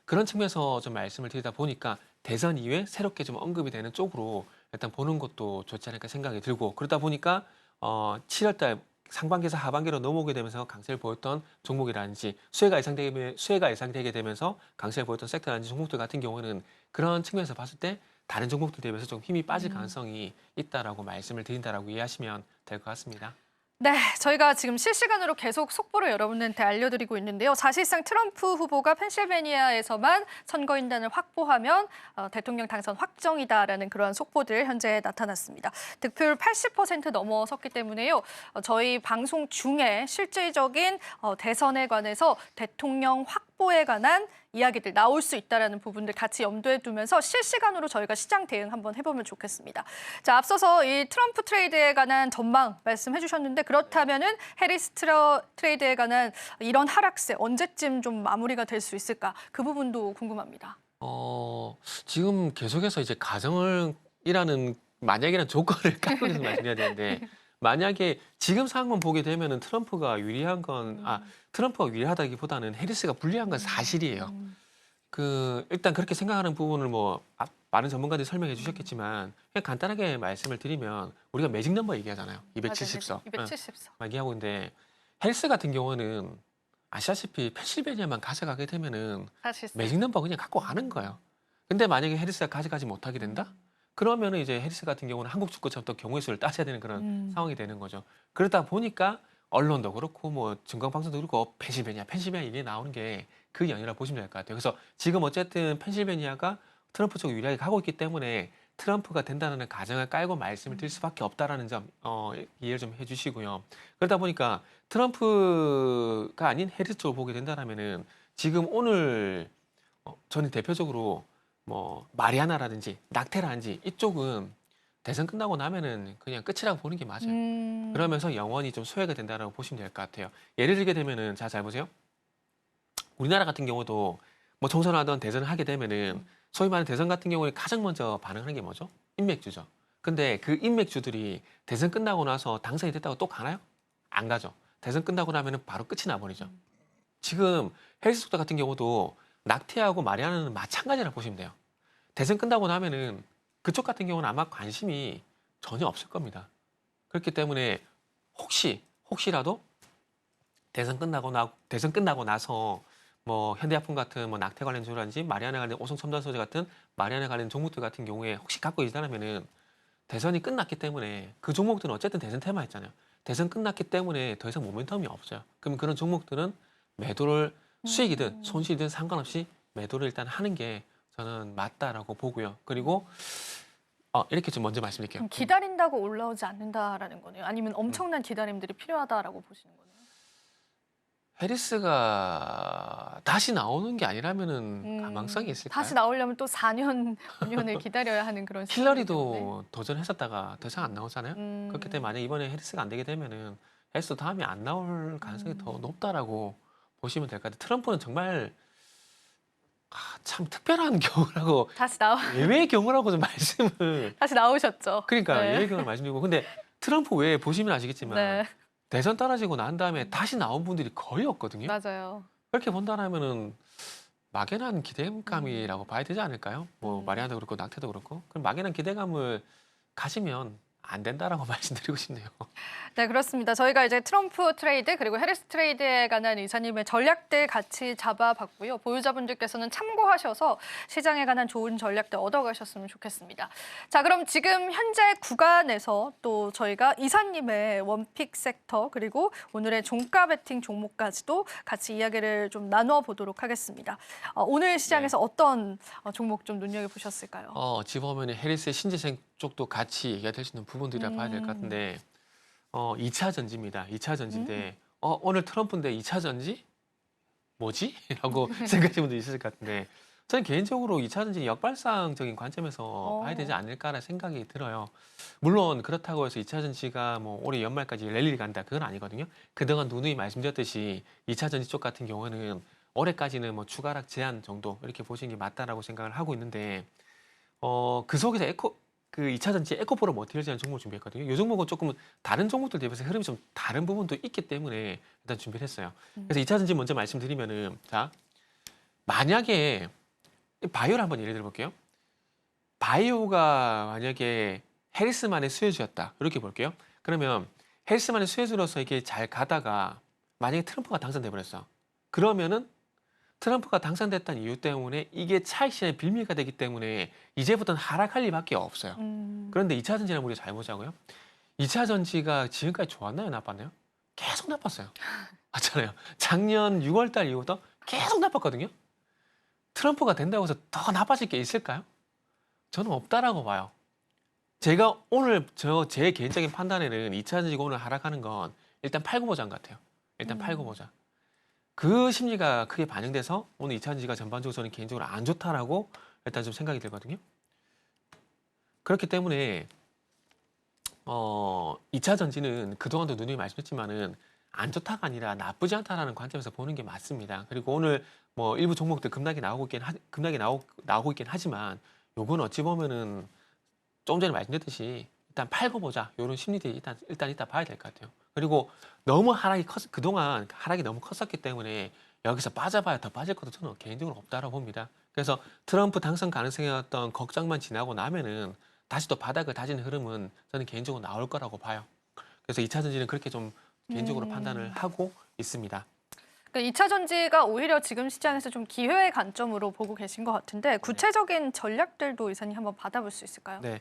그런 측면에서 좀 말씀을 드리다 보니까 대선 이후에 새롭게 좀 언급이 되는 쪽으로 일단 보는 것도 좋지 않을까 생각이 들고 그러다 보니까 7월달 상반기에서 하반기로 넘어오게 되면서 강세를 보였던 종목이라든지 수혜가 예상되게 되면서 강세를 보였던 섹터라든지 종목들 같은 경우는 그런 측면에서 봤을 때 다른 종목들 대비해서 좀 힘이 빠질 가능성이 있다라고 말씀을 드린다라고 이해하시면 될 것 같습니다. 네, 저희가 지금 실시간으로 계속 속보를 여러분한테 알려드리고 있는데요. 사실상 트럼프 후보가 펜실베니아에서만 선거인단을 확보하면 대통령 당선 확정이다라는 그런 속보들 현재 나타났습니다. 득표율 80% 넘어섰기 때문에요. 저희 방송 중에 실질적인 대선에 관해서 대통령 확보에 관한 이야기들 나올 수 있다는 부분들 같이 염두에 두면서 실시간으로 저희가 시장 대응 한번 해보면 좋겠습니다. 자, 앞서서 이 트럼프 트레이드에 관한 전망 말씀해 주셨는데 그렇다면은 해리스 트레이드에 관한 이런 하락세 언제쯤 좀 마무리가 될 수 있을까? 그 부분도 궁금합니다. 지금 계속해서 이제 가정이라는 만약이라는 조건을 깔고 계속 말씀해야 되는데 만약에 지금 상황만 보게 되면은 트럼프가 유리한 건 트럼프가 유리하다기보다는 해리스가 불리한 건 사실이에요. 일단 그렇게 생각하는 부분을 많은 전문가들이 설명해 주셨겠지만 그냥 간단하게 말씀을 드리면 우리가 매직 넘버 얘기하잖아요. 270석. 270석. 막 얘기하고 있는데 해리스 같은 경우는 아시다시피 펜실베니아만 가져가게 되면은 사실상. 매직 넘버 그냥 갖고 가는 거예요. 근데 만약에 해리스가 가져가지 못하게 된다? 그러면은 이제 해리스 같은 경우는 한국 축구처럼 또 경우의 수를 따져야 되는 그런 상황이 되는 거죠. 그러다 보니까 언론도 그렇고 뭐 증권방송도 그렇고 펜실베니아 얘기 나오는 게 그 연유라 보시면 될 것 같아요. 그래서 지금 어쨌든 펜실베니아가 트럼프 쪽으로 유리하게 가고 있기 때문에 트럼프가 된다는 가정을 깔고 말씀을 드릴 수밖에 없다라는 점 이해를 좀 해주시고요. 그러다 보니까 트럼프가 아닌 해리스 쪽을 보게 된다라면은 지금 오늘 저는 대표적으로 뭐 마리아나라든지 낙테라든지 이쪽은 대선 끝나고 나면은 그냥 끝이라고 보는 게 맞아요. 그러면서 영원히 좀 소외가 된다라고 보시면 될 것 같아요. 예를 들게 되면은 잘 보세요. 우리나라 같은 경우도 뭐 총선을 하던 대선을 하게 되면은 소위 말하는 대선 같은 경우에 가장 먼저 반응하는 게 뭐죠? 인맥주죠. 근데 그 인맥주들이 대선 끝나고 나서 당선이 됐다고 또 가나요? 안 가죠. 대선 끝나고 나면은 바로 끝이 나버리죠. 지금 해리스 속사 같은 경우도 낙태하고 마리아나는 마찬가지라고 보시면 돼요. 대선 끝나고 나면은 그쪽 같은 경우는 아마 관심이 전혀 없을 겁니다. 그렇기 때문에 혹시라도 대선 끝나고 나서 뭐 현대약품 같은 뭐 낙태 관련 주라든지 마리아나 관련 오성 첨단 소재 같은 마리아나 관련 종목들 같은 경우에 혹시 갖고 계시다면은 대선이 끝났기 때문에 그 종목들은 어쨌든 대선 테마였잖아요. 대선 끝났기 때문에 더 이상 모멘텀이 없어요. 그럼 그런 종목들은 매도를 수익이든 손실이든 상관없이 매도를 일단 하는 게 저는 맞다라고 보고요. 그리고 이렇게 좀 먼저 말씀드릴게요. 그럼 기다린다고 올라오지 않는다라는 거네요. 아니면 엄청난 기다림들이 필요하다라고 보시는 거네요. 해리스가 다시 나오는 게 아니라면은 가망성이 있을까요? 다시 나오려면 또 4년, 5년을 기다려야 하는 그런 시스템이기 때문에. 힐러리도 도전했었다가 더 이상 안 나오잖아요. 그렇기 때문에 만약 이번에 해리스가 안 되게 되면은 해리스 다음에 안 나올 가능성이 더 높다라고 보시면 될 것 같아요. 트럼프는 정말 참 특별한 경우라고 예외의 경우라고 좀 말씀을 다시 나오셨죠. 그러니까 네. 예외의 경우를 말씀드리고 근데 트럼프 외에 보시면 아시겠지만 네, 대선 떨어지고 난 다음에 다시 나온 분들이 거의 없거든요. 맞아요. 그렇게 본다라면은 막연한 기대감이라고 봐야 되지 않을까요? 뭐 마리아나도 그렇고 낙태도 그렇고 그럼 막연한 기대감을 가지면 안 된다라고 말씀드리고 싶네요. 네, 그렇습니다. 저희가 이제 트럼프 트레이드 그리고 해리스 트레이드에 관한 이사님의 전략들 같이 잡아봤고요. 보유자분들께서는 참고하셔서 시장에 관한 좋은 전략들 얻어가셨으면 좋겠습니다. 자, 그럼 지금 현재 구간에서 또 저희가 이사님의 원픽 섹터 그리고 오늘의 종가 베팅 종목까지도 같이 이야기를 좀 나눠보도록 하겠습니다. 오늘 시장에서 어떤 종목 좀 눈여겨보셨을까요? 지금 보면 해리스의 신재생 쪽도 같이 얘기가 될 수 있는 부분들이라 봐야 될 것 같은데 2차 전지입니다. 2차 전지인데 오늘 트럼프인데 2차 전지? 뭐지? 라고 생각하시는 분도 있을 것 같은데 저는 개인적으로 2차 전지 역발상적인 관점에서 봐야 되지 않을까라는 생각이 들어요. 물론 그렇다고 해서 2차 전지가 뭐 올해 연말까지 랠리를 간다 그건 아니거든요. 그동안 누누이 말씀드렸듯이 2차 전지 쪽 같은 경우는 올해까지는 뭐 추가락 제한 정도 이렇게 보시는 게 맞다라고 생각을 하고 있는데 그 속에서 그 2차 전지 에코프로 머티리얼이라는 종목을 준비했거든요. 이 종목은 조금 다른 종목들 대비해서 흐름이 좀 다른 부분도 있기 때문에 일단 준비를 했어요. 그래서 2차 전지 먼저 말씀드리면은 자 만약에 바이오를 한번 예를 들어볼게요. 바이오가 만약에 해리스만의 수혜주였다 이렇게 볼게요. 그러면 해리스만의 수혜주로서 이게 잘 가다가 만약에 트럼프가 당선돼 버렸어. 그러면은 트럼프가 당선됐다는 이유 때문에 이게 차익 실현의 빌미가 되기 때문에 이제부터는 하락할 리밖에 없어요. 그런데 2차 전지는 우리가 잘 보자고요. 2차 전지가 지금까지 좋았나요, 나빴나요? 계속 나빴어요. 맞잖아요. 작년 6월 달 이후부터 계속 나빴거든요. 트럼프가 된다고 해서 더 나빠질 게 있을까요? 저는 없다라고 봐요. 제가 오늘 제 개인적인 판단에는 2차 전지가 오늘 하락하는 건 일단 팔고 보자인 것 같아요. 일단 팔고 보자. 그 심리가 크게 반영돼서 오늘 2차 전지가 전반적으로 저는 개인적으로 안 좋다라고 일단 좀 생각이 들거든요. 그렇기 때문에 2차 전지는 그동안도 누누이 말씀했지만은 안 좋다가 아니라 나쁘지 않다라는 관점에서 보는 게 맞습니다. 그리고 오늘 뭐 일부 종목들 급락이 나오고 있긴 하지만 요건 어찌 보면은 조금 전에 말씀드렸듯이 일단 팔고 보자 이런 심리들이 일단 이따 봐야 될 것 같아요. 그리고 너무 그동안 하락이 너무 컸었기 때문에 여기서 빠져봐야 더 빠질 것도 저는 개인적으로 없다고 봅니다. 그래서 트럼프 당선 가능성의 어떤 걱정만 지나고 나면은 다시 또 바닥을 다지는 흐름은 저는 개인적으로 나올 거라고 봐요. 그래서 2차 전지는 그렇게 좀 개인적으로 판단을 하고 있습니다. 그러니까 2차 전지가 오히려 지금 시장에서 좀 기회의 관점으로 보고 계신 것 같은데 구체적인 전략들도 이사님 한번 받아볼 수 있을까요? 네.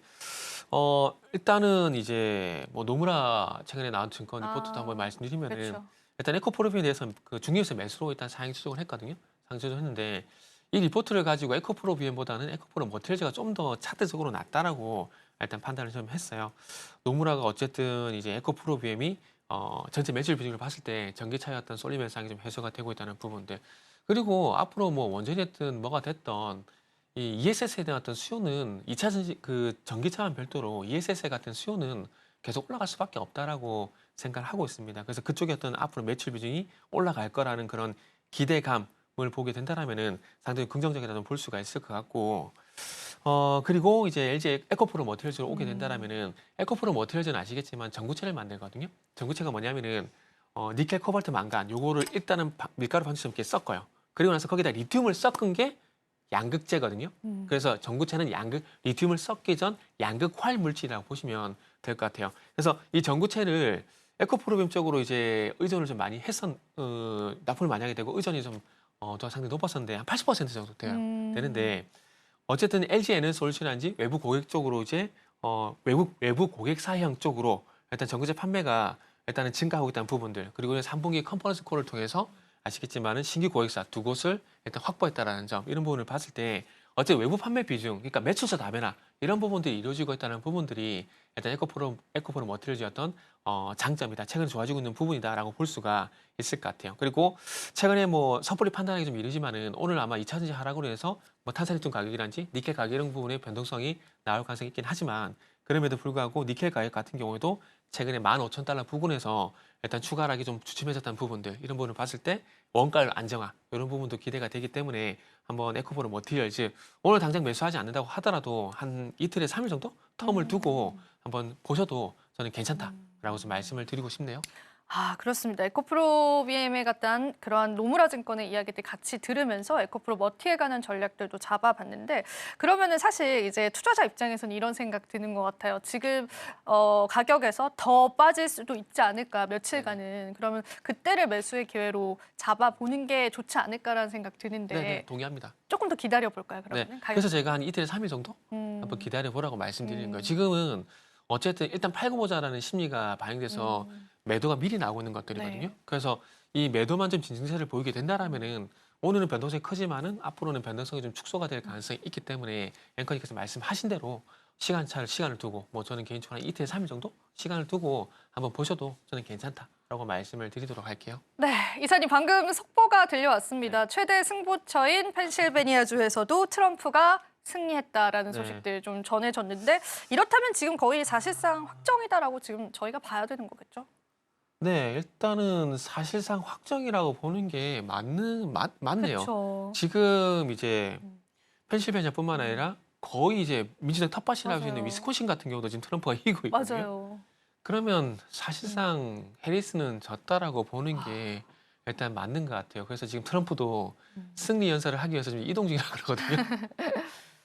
일단은 이제 뭐 노무라 최근에 나온 증권 리포트도 한번 말씀드리면은 그렇죠. 일단 에코프로비에 대해서 그 중립에서 매수로 일단 상향 추적을 했거든요. 상향 추적을 했는데 이 리포트를 가지고 에코프로비엠보다는 에코프로 머티리얼즈가 좀 더 차트적으로 낫다라고 일단 판단을 좀 했어요. 노무라가 어쨌든 이제 에코프로비엠이 전체 매출 비중을 봤을 때 전기차였던 쏠림 현상이 좀 해소가 되고 있다는 부분들. 그리고 앞으로 뭐 원전이 됐든 뭐가 됐던 이 ESS에 대한 어떤 수요는 2차 전지 그 전기차와 별도로 ESS 같은 수요는 계속 올라갈 수밖에 없다라고 생각을 하고 있습니다. 그래서 그쪽에 어떤 앞으로 매출 비중이 올라갈 거라는 그런 기대감을 보게 된다라면은 상당히 긍정적이라고 볼 수가 있을 것 같고, 그리고 이제 LG 에코프로 머티리얼즈로 오게 된다라면은 에코프로 머티리얼즈는 아시겠지만 전구체를 만들거든요. 전구체가 뭐냐면은 니켈, 코발트, 망간 요거를 일단은 밀가루 반죽처럼 이렇게 섞어요. 그리고 나서 거기다 리튬을 섞은 게 양극재거든요. 그래서 전구체는 리튬을 섞기 전 양극활 물질이라고 보시면 될 것 같아요. 그래서 이 전구체를 에코프로비엠 쪽으로 이제 의존을 좀 많이 납품을 많이 하게 되고 의존이 좀 더 상당히 높았었는데 한 80% 정도 되는데 어쨌든 LG 에너솔루션이라든지 외부 고객 쪽으로 이제 외부 고객 사형 쪽으로 일단 전구체 판매가 일단은 증가하고 있다는 부분들, 그리고 3분기 컨퍼런스 콜을 통해서 아시겠지만은 신규 고객사 2곳을 일단 확보했다라는 점, 이런 부분을 봤을 때 어쨌든 외부 판매 비중, 그러니까 매출서 다변화 이런 부분들이 이루어지고 있다는 부분들이 일단 에코프로 머티리얼즈의 어떤 장점이다, 최근에 좋아지고 있는 부분이다라고 볼 수가 있을 것 같아요. 그리고 최근에 뭐 섣불리 판단하기 좀 이르지만은 오늘 아마 2차 전지 하락으로 해서 뭐 탄산리튬 가격이란지 니켈 가격 이런 부분의 변동성이 나올 가능성이 있긴 하지만, 그럼에도 불구하고 니켈 가격 같은 경우에도 최근에 15,000달러 부근에서 일단 추가 하락이 좀 주춤해졌다는 부분들, 이런 부분을 봤을 때 원가율 안정화 이런 부분도 기대가 되기 때문에 한번 에코프로 머티리얼즈 오늘 당장 매수하지 않는다고 하더라도 한 이틀에 3일 정도 텀을 두고 한번 보셔도 저는 괜찮다라고 좀 말씀을 드리고 싶네요. 아, 그렇습니다. 에코프로비엠에 같은 그러한 노무라 증권의 이야기들 같이 들으면서 에코프로 머티에 관한 전략들도 잡아봤는데, 그러면은 사실 이제 투자자 입장에서는 이런 생각 드는 것 같아요. 지금 가격에서 더 빠질 수도 있지 않을까, 며칠간은. 그러면 그때를 매수의 기회로 잡아보는 게 좋지 않을까라는 생각 드는데. 네, 동의합니다. 조금 더 기다려볼까요, 네, 그러면? 그래서 제가 한 이틀에 3일 정도 한번 기다려보라고 말씀드리는 거예요. 지금은 어쨌든 일단 팔고 보자라는 심리가 반영돼서 매도가 미리 나오고 있는 것들이거든요. 네. 그래서 이 매도만 좀 진정세를 보이게 된다라면은 오늘은 변동성이 크지만은 앞으로는 변동성이 좀 축소가 될 가능성이 있기 때문에 앵커님께서 말씀하신 대로 시간을 두고, 뭐 저는 개인적으로 한 이틀에 3일 정도 시간을 두고 한번 보셔도 저는 괜찮다라고 말씀을 드리도록 할게요. 네, 이사님 방금 속보가 들려왔습니다. 최대 승부처인 펜실베니아주에서도 트럼프가 승리했다라는 네. 소식들 좀 전해졌는데, 이렇다면 지금 거의 사실상 확정이다라고 지금 저희가 봐야 되는 거겠죠? 네, 일단은 사실상 확정이라고 보는 게 맞네요. 그렇죠. 지금 이제 펜실베니아뿐만 아니라 거의 이제 민주당 텃밭이라고 할 수 있는 맞아요. 위스콘신 같은 경우도 지금 트럼프가 이기고 있거든요. 맞아요. 그러면 사실상 해리스는 졌다라고 보는 게 일단 맞는 것 같아요. 그래서 지금 트럼프도 승리 연설을 하기 위해서 좀 이동 중이라고 그러거든요.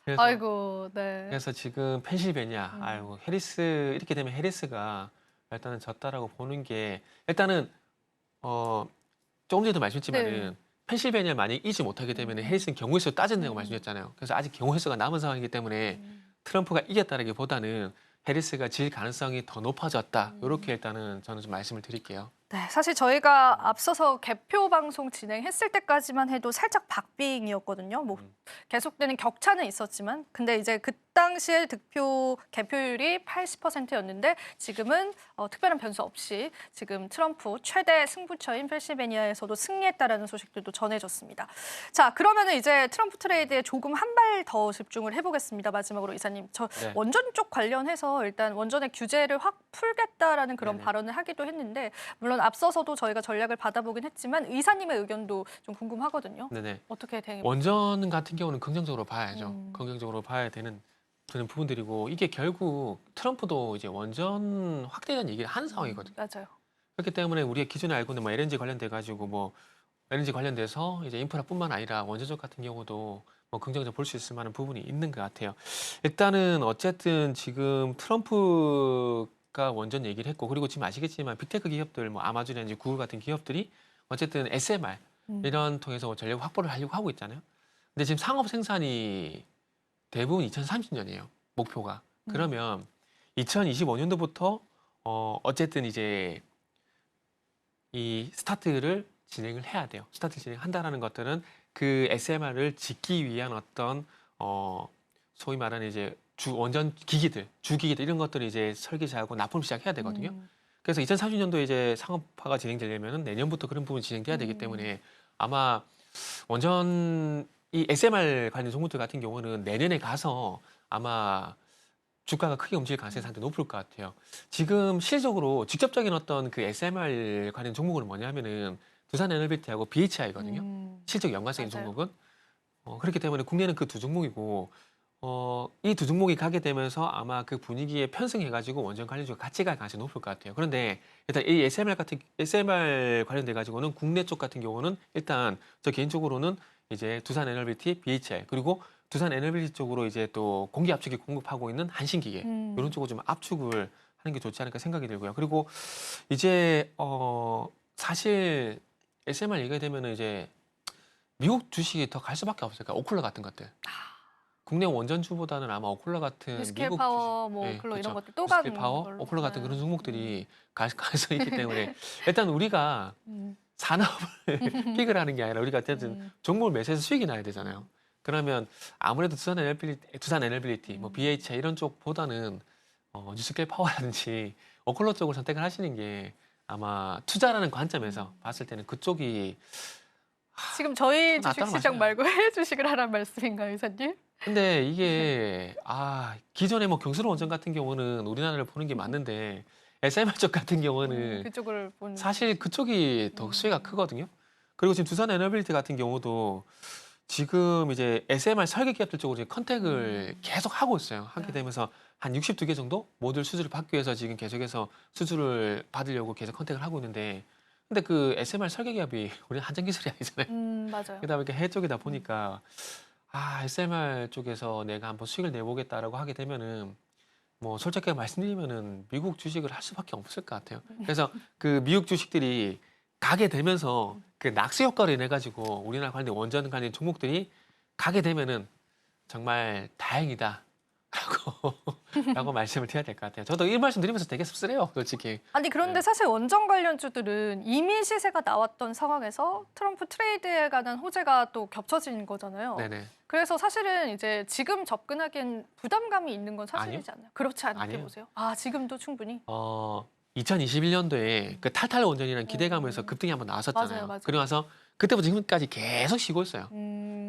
그래서, 아이고, 네. 그래서 지금 펜실베니아, 아이고 해리스, 이렇게 되면 해리스가 일단은 졌다라고 보는 게, 일단은 조금 전에도 말씀했지만은 펜실베니아 만약 이지 못하게 되면 해리스는 경우의 수로 따진다고 말씀드렸잖아요. 그래서 아직 경우의 수가 남은 상황이기 때문에 트럼프가 이겼다라기보다는 해리스가 질 가능성이 더 높아졌다. 이렇게 일단은 저는 좀 말씀을 드릴게요. 네, 사실 저희가 앞서서 개표 방송 진행했을 때까지만 해도 살짝 박빙이었거든요. 뭐 계속되는 격차는 있었지만, 근데 이제 그 당시에 득표 개표율이 80%였는데 지금은 특별한 변수 없이 지금 트럼프 최대 승부처인 펜실베니아에서도 승리했다라는 소식들도 전해졌습니다. 자, 그러면은 이제 트럼프 트레이드에 조금 한 발 더 집중을 해보겠습니다. 마지막으로 이사님, 저 네. 원전 쪽 관련해서 일단 원전의 규제를 확 풀겠다라는 그런 네네. 발언을 하기도 했는데, 물론 앞서서도 저희가 전략을 받아보긴 했지만 의사님의 의견도 좀 궁금하거든요. 네네. 어떻게 되는 원전 같은 경우는 긍정적으로 봐야죠. 음. 긍정적으로 봐야 되는 부분들이고 이게 결국 트럼프도 이제 원전 확대에 대한 얘기를 하는 상황이거든요. 맞아요. 그렇기 때문에 우리가 기존에 알고 있는 뭐 LNG 관련돼 가지고 뭐 LNG 관련돼서 이제 인프라뿐만 아니라 원전 쪽 같은 경우도 뭐 긍정적으로 볼 수 있을 만한 부분이 있는 것 같아요. 일단은 어쨌든 지금 트럼프가 원전 얘기를 했고 그리고 지금 아시겠지만 빅테크 기업들 뭐 아마존이나 구글 같은 기업들이 어쨌든 SMR 이런 통해서 전력 확보를 하려고 하고 있잖아요. 근데 지금 상업 생산이 대부분 2030년이에요. 목표가. 그러면 2025년도부터 어쨌든 이제 이 스타트를 진행을 해야 돼요. 스타트 진행한다라는 것들은 그 SMR을 짓기 위한 어떤 소위 말하는 이제 원전 기기들, 주기기들 이런 것들을 이제 설계하고 납품 시작해야 되거든요. 그래서 2030년도에 이제 상업화가 진행되려면 내년부터 그런 부분이 진행돼야 되기 때문에 아마 원전 이 SMR 관련 종목들 같은 경우는 내년에 가서 아마 주가가 크게 움직일 가능성이 상당히 높을 것 같아요. 지금 실질적으로 직접적인 어떤 그 SMR 관련 종목은 뭐냐면은 두산 에너빌티하고 BHI거든요. 실적 연관성인 맞아요. 종목은. 그렇기 때문에 국내는 그 두 종목이고 이 두 종목이 가게 되면서 아마 그 분위기에 편승해가지고 원전 관련주가 같이 갈 가능성이 높을 것 같아요. 그런데 일단 이 SMR 관련돼 가지고는 국내 쪽 같은 경우는 일단 저 개인적으로는 이제 두산 에너빌티, BHI 그리고 두산 에너빌티 쪽으로 이제 또 공기 압축기 공급하고 있는 한신기계 이런 쪽으로 좀 압축을 하는 게 좋지 않을까 생각이 들고요. 그리고 이제 사실 SMR 얘기가 되면은 이제 미국 주식이 더 갈 수밖에 없을까? 오클라 같은 것들. 국내 원전주보다는 아마 오클라 같은 스케일 미국 파워, 주식, 뭐 네, 오클로 이런 그렇죠. 것들 또 스케일 가는 파워, 걸로. 오클라 같은 네. 그런 종목들이 갈 가능성이 있기 때문에 일단 우리가 산업을 픽을 하는 게 아니라 우리가 어쨌든 종목을 매수해서 수익이 나야 되잖아요. 그러면 아무래도 두산 에너빌리티, 뭐 BHI 이런 쪽보다는 뉴스케일 파워라든지 오클라 쪽을 선택을 하시는 게 아마 투자라는 관점에서 봤을 때는 그쪽이 지금 저희 낫다는 주식시장 말씀이에요. 말고 해외 주식을 하라는 말씀인가요, 이사님? 근데 이게 기존에 뭐 경수로 원전 같은 경우는 우리나라를 보는 게 맞는데 SMR 쪽 같은 경우는 그쪽을 보는. 사실 그쪽이 더 수혜가 크거든요. 그리고 지금 두산 에너빌리티 같은 경우도 지금 이제 SMR 설계 기업들 쪽으로 이제 컨택을 계속 하고 있어요. 하게 되면서 한 62개 정도 모듈 수주를 받기 위해서 지금 계속해서 수주를 받으려고 계속 컨택을 하고 있는데 근데 그 SMR 설계 기업이 우리 한정 기술이 아니잖아요. 맞아요. 그다음에 이렇게 해외 쪽이다 보니까 SMR 쪽에서 내가 한번 수익을 내보겠다라고 하게 되면은 뭐 솔직하게 말씀드리면은 미국 주식을 할 수밖에 없을 것 같아요. 그래서 그 미국 주식들이 가게 되면서 그 낙수 효과를 인해 가지고 우리나라 관련 원전 관련 종목들이 가게 되면은 정말 다행이다. 라고 말씀을 드려야 될 것 같아요. 저도 이 말씀 드리면서 되게 씁쓸해요, 솔직히. 아니 그런데 네. 사실 원전 관련주들은 이미 시세가 나왔던 상황에서 트럼프 트레이드에 관한 호재가 또 겹쳐진 거잖아요. 네네. 그래서 사실은 이제 지금 접근하기엔 부담감이 있는 건 사실이지 않나요? 그렇지 않게 아니에요. 보세요? 지금도 충분히. 2021년도에 그 탈탈 원전이라는 기대감에서 급등이 한번 나왔었잖아요. 맞아요. 그리고 나서 그때부터 지금까지 계속 쉬고 있어요.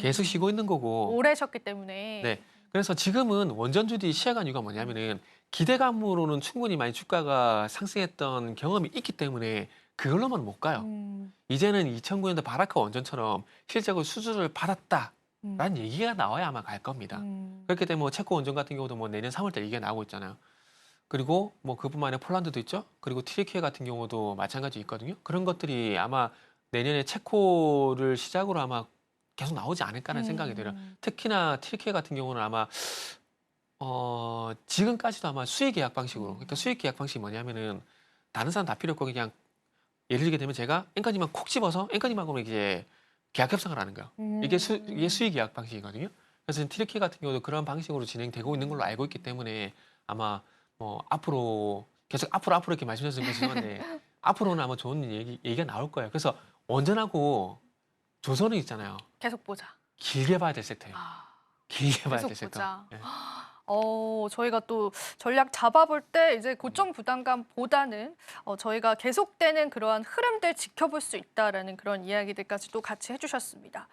계속 쉬고 있는 거고. 오래 쉬었기 때문에. 네. 그래서 지금은 원전주들이 시작한 이유가 뭐냐면은 기대감으로는 충분히 많이 주가가 상승했던 경험이 있기 때문에 그걸로만 못 가요. 이제는 2009년도 바라카 원전처럼 실제로 수주를 받았다라는 얘기가 나와야 아마 갈 겁니다. 그렇기 때문에 뭐 체코 원전 같은 경우도 뭐 내년 3월 달 얘기가 나오고 있잖아요. 그리고 뭐 그뿐만 아니라 폴란드도 있죠. 그리고 튀르키예 같은 경우도 마찬가지 있거든요. 그런 것들이 아마 내년에 체코를 시작으로 아마 계속 나오지 않을까라는 생각이 들어요. 특히나 튀르키예 같은 경우는 아마 지금까지도 아마 수익 계약 방식으로. 그러니까 수익 계약 방식이 뭐냐면은 다른 사람 다 필요 없고 그냥 예를 들게 되면 제가 앵커님만 콕 집어서 앵커님하고는 이제 계약 협상을 하는 거예요. 이게 수익 계약 방식이거든요. 그래서 지금 튀르키 같은 경우도 그런 방식으로 진행되고 있는 걸로 알고 있기 때문에 아마 뭐 앞으로 계속 앞으로 이렇게 말씀하셔서 죄송한데 앞으로는 아마 좋은 얘기가 나올 거예요. 그래서 원전하고 조선은 있잖아요. 계속 보자. 길게 봐야 될 섹터예요. 아, 길게 봐야 계속 될 섹터. 보자. 예. 저희가 또 전략 잡아볼 때 이제 고점 부담감보다는 저희가 계속되는 그러한 흐름들 지켜볼 수 있다라는 그런 이야기들까지 또 같이 해주셨습니다.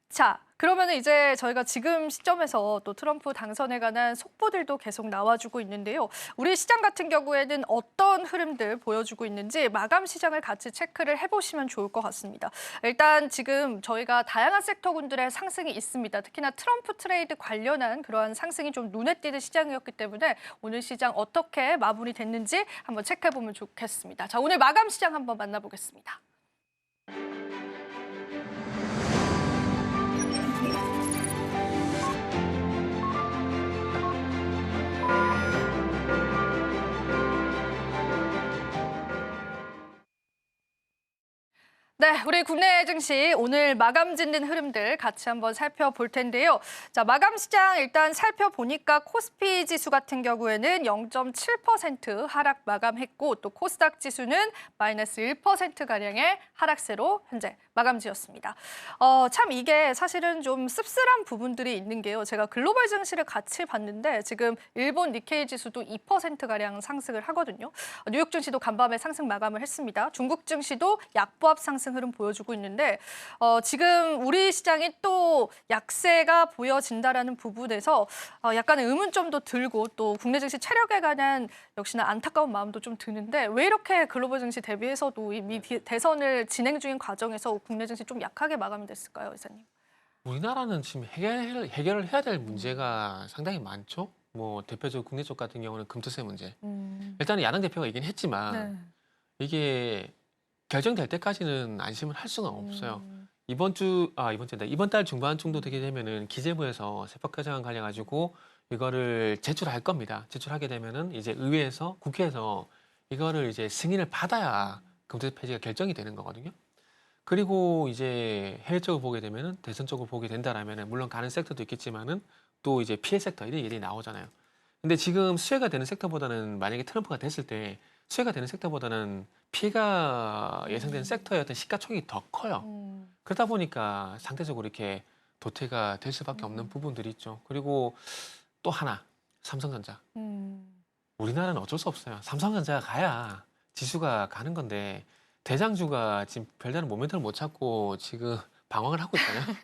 자, 그러면 이제 저희가 지금 시점에서 또 트럼프 당선에 관한 속보들도 계속 나와주고 있는데요. 우리 시장 같은 경우에는 어떤 흐름들 보여주고 있는지 마감 시장을 같이 체크를 해보시면 좋을 것 같습니다. 일단 지금 저희가 다양한 섹터군들의 상승이 있습니다. 특히나 트럼프 트레이드 관련한 그러한 상승이 좀 눈에 띄는 시장이었기 때문에 오늘 시장 어떻게 마무리됐는지 한번 체크해보면 좋겠습니다. 자, 오늘 마감 시장 한번 만나보겠습니다. 네, 우리 국내 증시 오늘 마감 짓는 흐름들 같이 한번 살펴볼 텐데요. 자, 마감 시장 일단 살펴보니까 코스피 지수 같은 경우에는 0.7% 하락 마감했고 또 코스닥 지수는 마이너스 1%가량의 하락세로 현재 마감 지었습니다. 참 이게 사실은 좀 씁쓸한 부분들이 있는 게요. 제가 글로벌 증시를 같이 봤는데 지금 일본 니케이 지수도 2%가량 상승을 하거든요. 뉴욕 증시도 간밤에 상승 마감을 했습니다. 중국 증시도 약보합 상승 흐름 보여주고 있는데 지금 우리 시장이 또 약세가 보여진다라는 부분에서 약간의 의문점도 들고 또 국내 증시 체력에 관한 역시나 안타까운 마음도 좀 드는데 왜 이렇게 글로벌 증시 대비해서도 이 미 대선을 진행 중인 과정에서 국내 증시 좀 약하게 마감이 됐을까요, 이사님? 우리나라는 지금 해결을 해야 될 문제가 상당히 많죠. 뭐 대표적으로 국내 쪽 같은 경우는 금투세 문제. 일단은 야당 대표가 얘기는 했지만 네. 이게 결정될 때까지는 안심을 할 수가 없어요. 이번 달 중반 정도 되게 되면은 기재부에서 세법 개정안 관련 가지고 이거를 제출할 겁니다. 제출하게 되면은 이제 의회에서 국회에서 이거를 이제 승인을 받아야 금투세 폐지가 결정이 되는 거거든요. 그리고 이제 해외 쪽을 보게 되면은 대선 쪽을 보게 된다라면은 물론 가는 섹터도 있겠지만은 또 이제 피해 섹터 이런 일이 나오잖아요. 근데 지금 수혜가 되는 섹터보다는 만약에 트럼프가 됐을 때 수혜가 되는 섹터보다는 피해가 예상되는 섹터의 어떤 시가총액이 더 커요. 그러다 보니까 상대적으로 이렇게 도태가 될 수밖에 없는 부분들이 있죠. 그리고 또 하나, 삼성전자. 우리나라는 어쩔 수 없어요. 삼성전자가 가야 지수가 가는 건데 대장주가 지금 별다른 모멘텀을 못 찾고 지금 방황을 하고 있잖아요.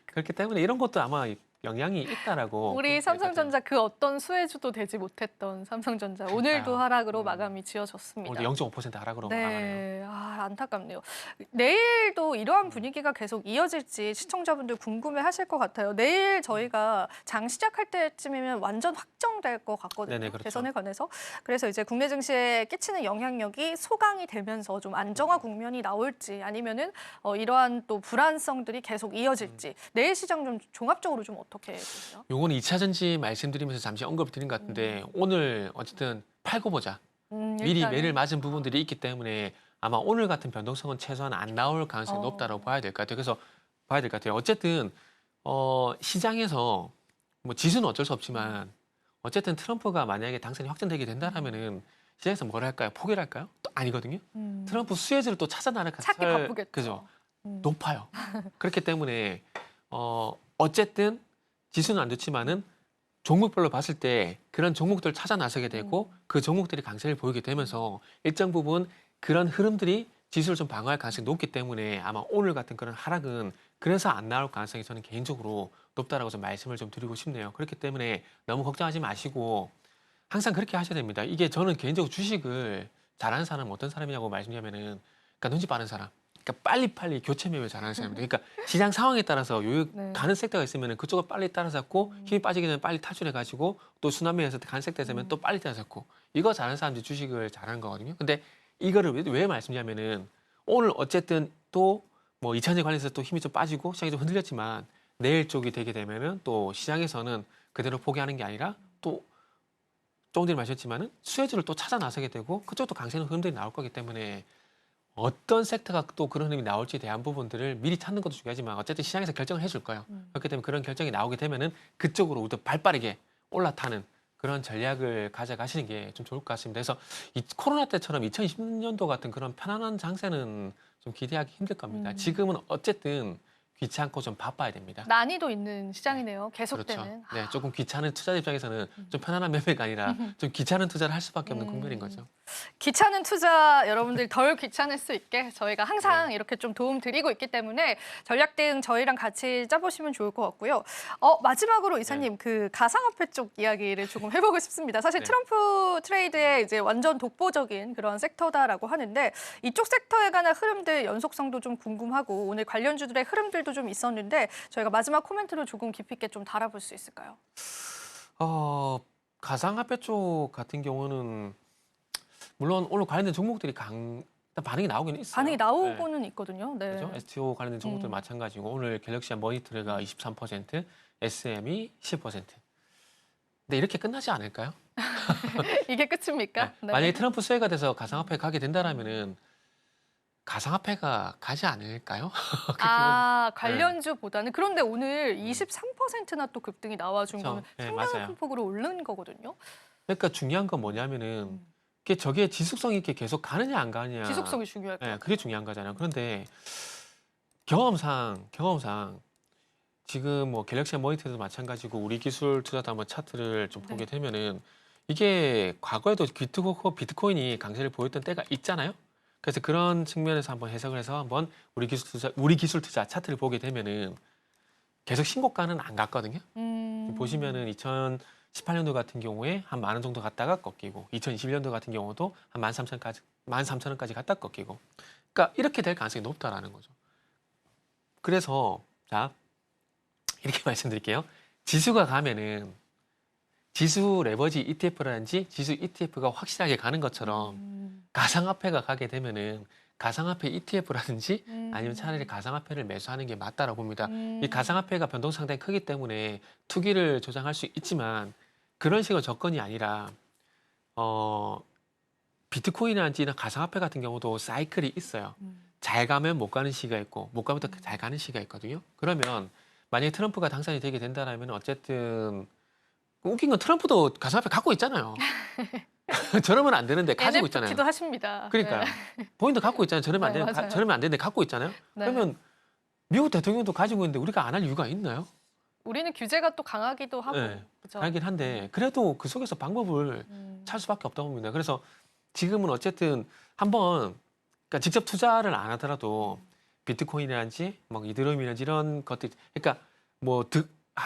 그렇기 때문에 이런 것도 아마 영향이 있다라고. 우리 삼성전자 그 어떤 수혜주도 되지 못했던 삼성전자 오늘도 하락으로 마감이 지어졌습니다. 오늘 0.5% 하락으로 마감하네요. 네, 안타깝네요. 내일도 이러한 분위기가 계속 이어질지 시청자분들 궁금해하실 것 같아요. 내일 저희가 장 시작할 때쯤이면 완전 확정될 것 같거든요. 네네, 그렇죠. 대선에 관해서. 그래서 이제 국내 증시에 끼치는 영향력이 소강이 되면서 좀 안정화 국면이 나올지 아니면은 이러한 또 불안성들이 계속 이어질지 내일 시장 좀 종합적으로 좀 어떻게 보세요? 요거는 2차 전지 말씀드리면서 잠시 언급을 드린 것 같은데 오늘 어쨌든 팔고 보자. 미리 일단은. 매를 맞은 부분들이 있기 때문에 아마 오늘 같은 변동성은 최소한 안 나올 가능성이 높다고 봐야 될 것 같아요. 그래서 봐야 될 것 같아요. 어쨌든 시장에서 뭐 지수는 어쩔 수 없지만 어쨌든 트럼프가 만약에 당선이 확정되게 된다라면은 시장에서 뭘 할까요? 포기를 할까요? 또 아니거든요. 트럼프 수혜주를 또 찾아 나갈 찾기 바쁘겠죠. 그죠? 높아요. 그렇기 때문에 어쨌든 지수는 안 좋지만은 종목별로 봤을 때 그런 종목들을 찾아 나서게 되고 그 종목들이 강세를 보이게 되면서 일정 부분 그런 흐름들이 지수를 좀 방어할 가능성이 높기 때문에 아마 오늘 같은 그런 하락은 그래서 안 나올 가능성이 저는 개인적으로 높다라고 좀 말씀을 좀 드리고 싶네요. 그렇기 때문에 너무 걱정하지 마시고 항상 그렇게 하셔야 됩니다. 이게 저는 개인적으로 주식을 잘하는 사람은 어떤 사람이냐고 말씀드리면은 그러니까 눈치 빠른 사람. 그러니까 빨리빨리 교체 매매 잘하는 사람들. 그러니까 시장 상황에 따라서 네. 가는 섹터가 있으면 그쪽을 빨리 따라잡고 힘이 빠지게 되면 빨리 탈출해가지고 또 순환매에서 가는 섹터에 있으면 또 빨리 따라잡고 이거 잘하는 사람들이 주식을 잘하는 거거든요. 근데 이거를 왜 말씀드리냐면은 오늘 어쨌든 또 뭐 2차전지 관련해서 또 힘이 좀 빠지고 시장이 좀 흔들렸지만 내일 쪽이 되게 되면은 또 시장에서는 그대로 포기하는 게 아니라 또 조금 전에 말씀하셨지만은 수혜주를 또 찾아 나서게 되고 그쪽도 강세는 흐름들이 나올 거기 때문에 어떤 섹터가 또 그런 흐름이 나올지에 대한 부분들을 미리 찾는 것도 중요하지만 어쨌든 시장에서 결정을 해줄 거예요. 그렇기 때문에 그런 결정이 나오게 되면은 그쪽으로 우선 발빠르게 올라타는 그런 전략을 가져가시는 게 좀 좋을 것 같습니다. 그래서 이 코로나 때처럼 2020년도 같은 그런 편안한 장세는 좀 기대하기 힘들 겁니다. 지금은 어쨌든 귀찮고 좀 바빠야 됩니다. 난이도 있는 시장이네요. 계속되는. 그렇죠. 네, 조금 귀찮은 투자자 입장에서는 좀 편안한 매매가 아니라 좀 귀찮은 투자를 할 수밖에 없는 국면인 거죠. 귀찮은 투자 여러분들 덜 귀찮을 수 있게 저희가 항상 이렇게 좀 도움 드리고 있기 때문에 전략 대응 저희랑 같이 짜보시면 좋을 것 같고요. 마지막으로 이사님 그 가상화폐 쪽 이야기를 조금 해보고 싶습니다. 사실 네. 트럼프 트레이드의 이제 완전 독보적인 그런 섹터다라고 하는데 이쪽 섹터에 관한 흐름들 연속성도 좀 궁금하고 오늘 관련주들의 흐름들도 좀 있었는데 저희가 마지막 코멘트로 조금 깊이 있게 좀 달아볼 수 있을까요? 가상화폐 쪽 같은 경우는 물론 오늘 관련된 종목들이 일단 반응이 나오긴 있어요. 반응이 나오고는 있거든요. 네. 그렇죠? STO 관련된 종목들 마찬가지고 오늘 갤럭시와 머니터리가 23%, SM이 10%. 근데 이렇게 끝나지 않을까요? 이게 끝입니까? 네. 만약에 트럼프 수혜가 돼서 가상화폐 가게 된다라면은 가상화폐가 가지 않을까요? 관련주보다는 그런데 오늘 23%나 또 급등이 나와준 그렇죠. 거는 네, 상당한 맞아요. 큰 폭으로 오른 거거든요. 그러니까 중요한 건 뭐냐면은 저게 지속성 있게 계속 가느냐 안 가느냐. 지속성이 중요할 것 네, 같아요. 그게 중요한 거잖아요. 그런데 경험상 지금 뭐 갤럭시와 머니터도 마찬가지고 우리 기술 투자도 한번 차트를 좀 보게 되면은 이게 과거에도 비트코인이 강세를 보였던 때가 있잖아요. 그래서 그런 측면에서 한번 해석을 해서 한번 우리 기술 투자 차트를 보게 되면은 계속 신고가는 안 갔거든요. 보시면은 2018년도 같은 경우에 한 10,000원 정도 갔다가 꺾이고 2021년도 같은 경우도 한 13,000원까지 갔다 꺾이고. 그러니까 이렇게 될 가능성이 높다라는 거죠. 그래서 자 이렇게 말씀드릴게요. 지수가 가면은 지수 레버지 ETF라든지 지수 ETF가 확실하게 가는 것처럼 가상화폐가 가게 되면은 가상화폐 ETF라든지 아니면 차라리 가상화폐를 매수하는 게 맞다라고 봅니다. 이 가상화폐가 변동 상당히 크기 때문에 투기를 조장할 수 있지만 그런 식으로 접근이 아니라 비트코인이나 가상화폐 같은 경우도 사이클이 있어요. 잘 가면 못 가는 시기가 있고 못 가면 더 잘 가는 시기가 있거든요. 그러면 만약에 트럼프가 당선이 되게 된다라면 어쨌든 웃긴 건 트럼프도 가상화폐 갖고 있잖아요. 저러면 안 되는데 가지고 있잖아요. NFT도 하십니다. 그러니까요. 네. 본인도 갖고 있잖아요. 저러면 안 네, 되는 맞아요. 저러면 안 되는데 갖고 있잖아요. 네. 그러면 미국 대통령도 가지고 있는데 우리가 안 할 이유가 있나요? 우리는 규제가 또 강하기도 하고. 네, 그렇죠? 알긴 한데 그래도 그 속에서 방법을 찾을 수밖에 없다고 봅니다. 그래서 지금은 어쨌든 한번 그러니까 직접 투자를 안 하더라도 비트코인이라든지 막 이더리움이라든지 이런 것들 그러니까 뭐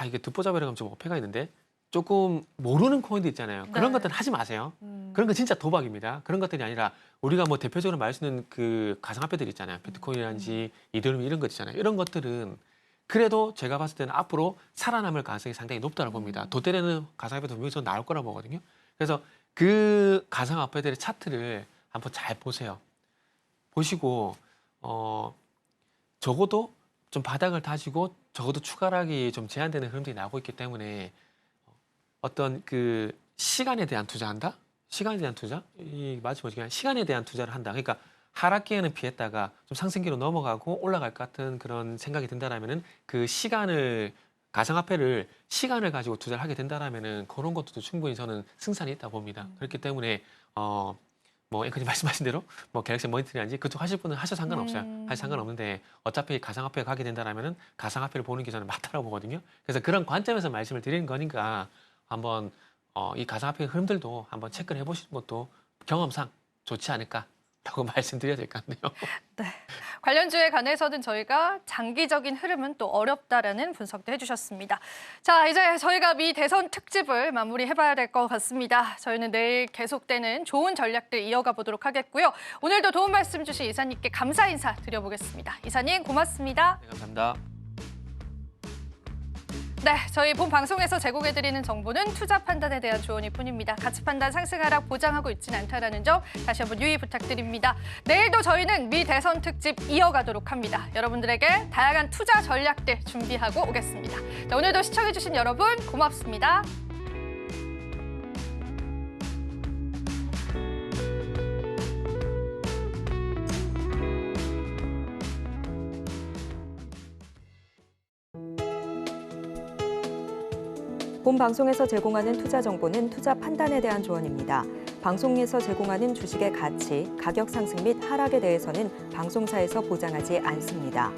이게 듣보잡이라고 하면 좀 어폐가 있는데 조금 모르는 코인도 있잖아요. 그런 네. 것들은 하지 마세요. 그런 건 진짜 도박입니다. 그런 것들이 아니라 우리가 뭐 대표적으로 말할 수 있는 그 가상화폐들 있잖아요. 비트코인이라든지 이더리움 이런 것 있잖아요. 이런 것들은 그래도 제가 봤을 때는 앞으로 살아남을 가능성이 상당히 높다고 봅니다. 도태되는 가상화폐도 분명히 나올 거라고 보거든요. 그래서 그 가상화폐들의 차트를 한번 잘 보세요. 보시고 적어도 좀 바닥을 다지고 적어도 추가락이 좀 제한되는 흐름들이 나오고 있기 때문에 어떤 그 시간에 대한 투자한다? 시간에 대한 투자? 맞지 뭐지? 시간에 대한 투자를 한다. 그러니까 하락기에는 피했다가 좀 상승기로 넘어가고 올라갈 것 같은 그런 생각이 든다라면은 그 시간을 가상화폐를 시간을 가지고 투자를 하게 된다라면은 그런 것도 충분히 저는 승산이 있다고 봅니다. 그렇기 때문에 뭐 앵커님 말씀하신 대로 뭐 갤럭시 머니터리라든지 그쪽 하실 분은 하셔도 상관없어요. 하셔도 상관없는데 어차피 가상화폐가 가게 된다라면은 가상화폐를 보는 게 저는 맞다라고 보거든요. 그래서 그런 관점에서 말씀을 드리는 거니까 한번 이 가상화폐 흐름들도 한번 체크를 해보시는 것도 경험상 좋지 않을까라고 말씀드려야 될 것 같네요. 네. 관련주에 관해서는 저희가 장기적인 흐름은 또 어렵다라는 분석도 해주셨습니다. 자, 이제 저희가 미 대선 특집을 마무리해봐야 될 것 같습니다. 저희는 내일 계속되는 좋은 전략들 이어가 보도록 하겠고요. 오늘도 도움 말씀 주신 이사님께 감사 인사 드려보겠습니다. 이사님 고맙습니다. 네, 감사합니다. 네, 저희 본 방송에서 제공해드리는 정보는 투자 판단에 대한 조언일 뿐입니다. 가치 판단 상승 하락 보장하고 있지는 않다는 점 다시 한번 유의 부탁드립니다. 내일도 저희는 미 대선 특집 이어가도록 합니다. 여러분들에게 다양한 투자 전략들 준비하고 오겠습니다. 자, 오늘도 시청해주신 여러분 고맙습니다. 본 방송에서 제공하는 투자 정보는 투자 판단에 대한 조언입니다. 방송에서 제공하는 주식의 가치, 가격 상승 및 하락에 대해서는 방송사에서 보장하지 않습니다.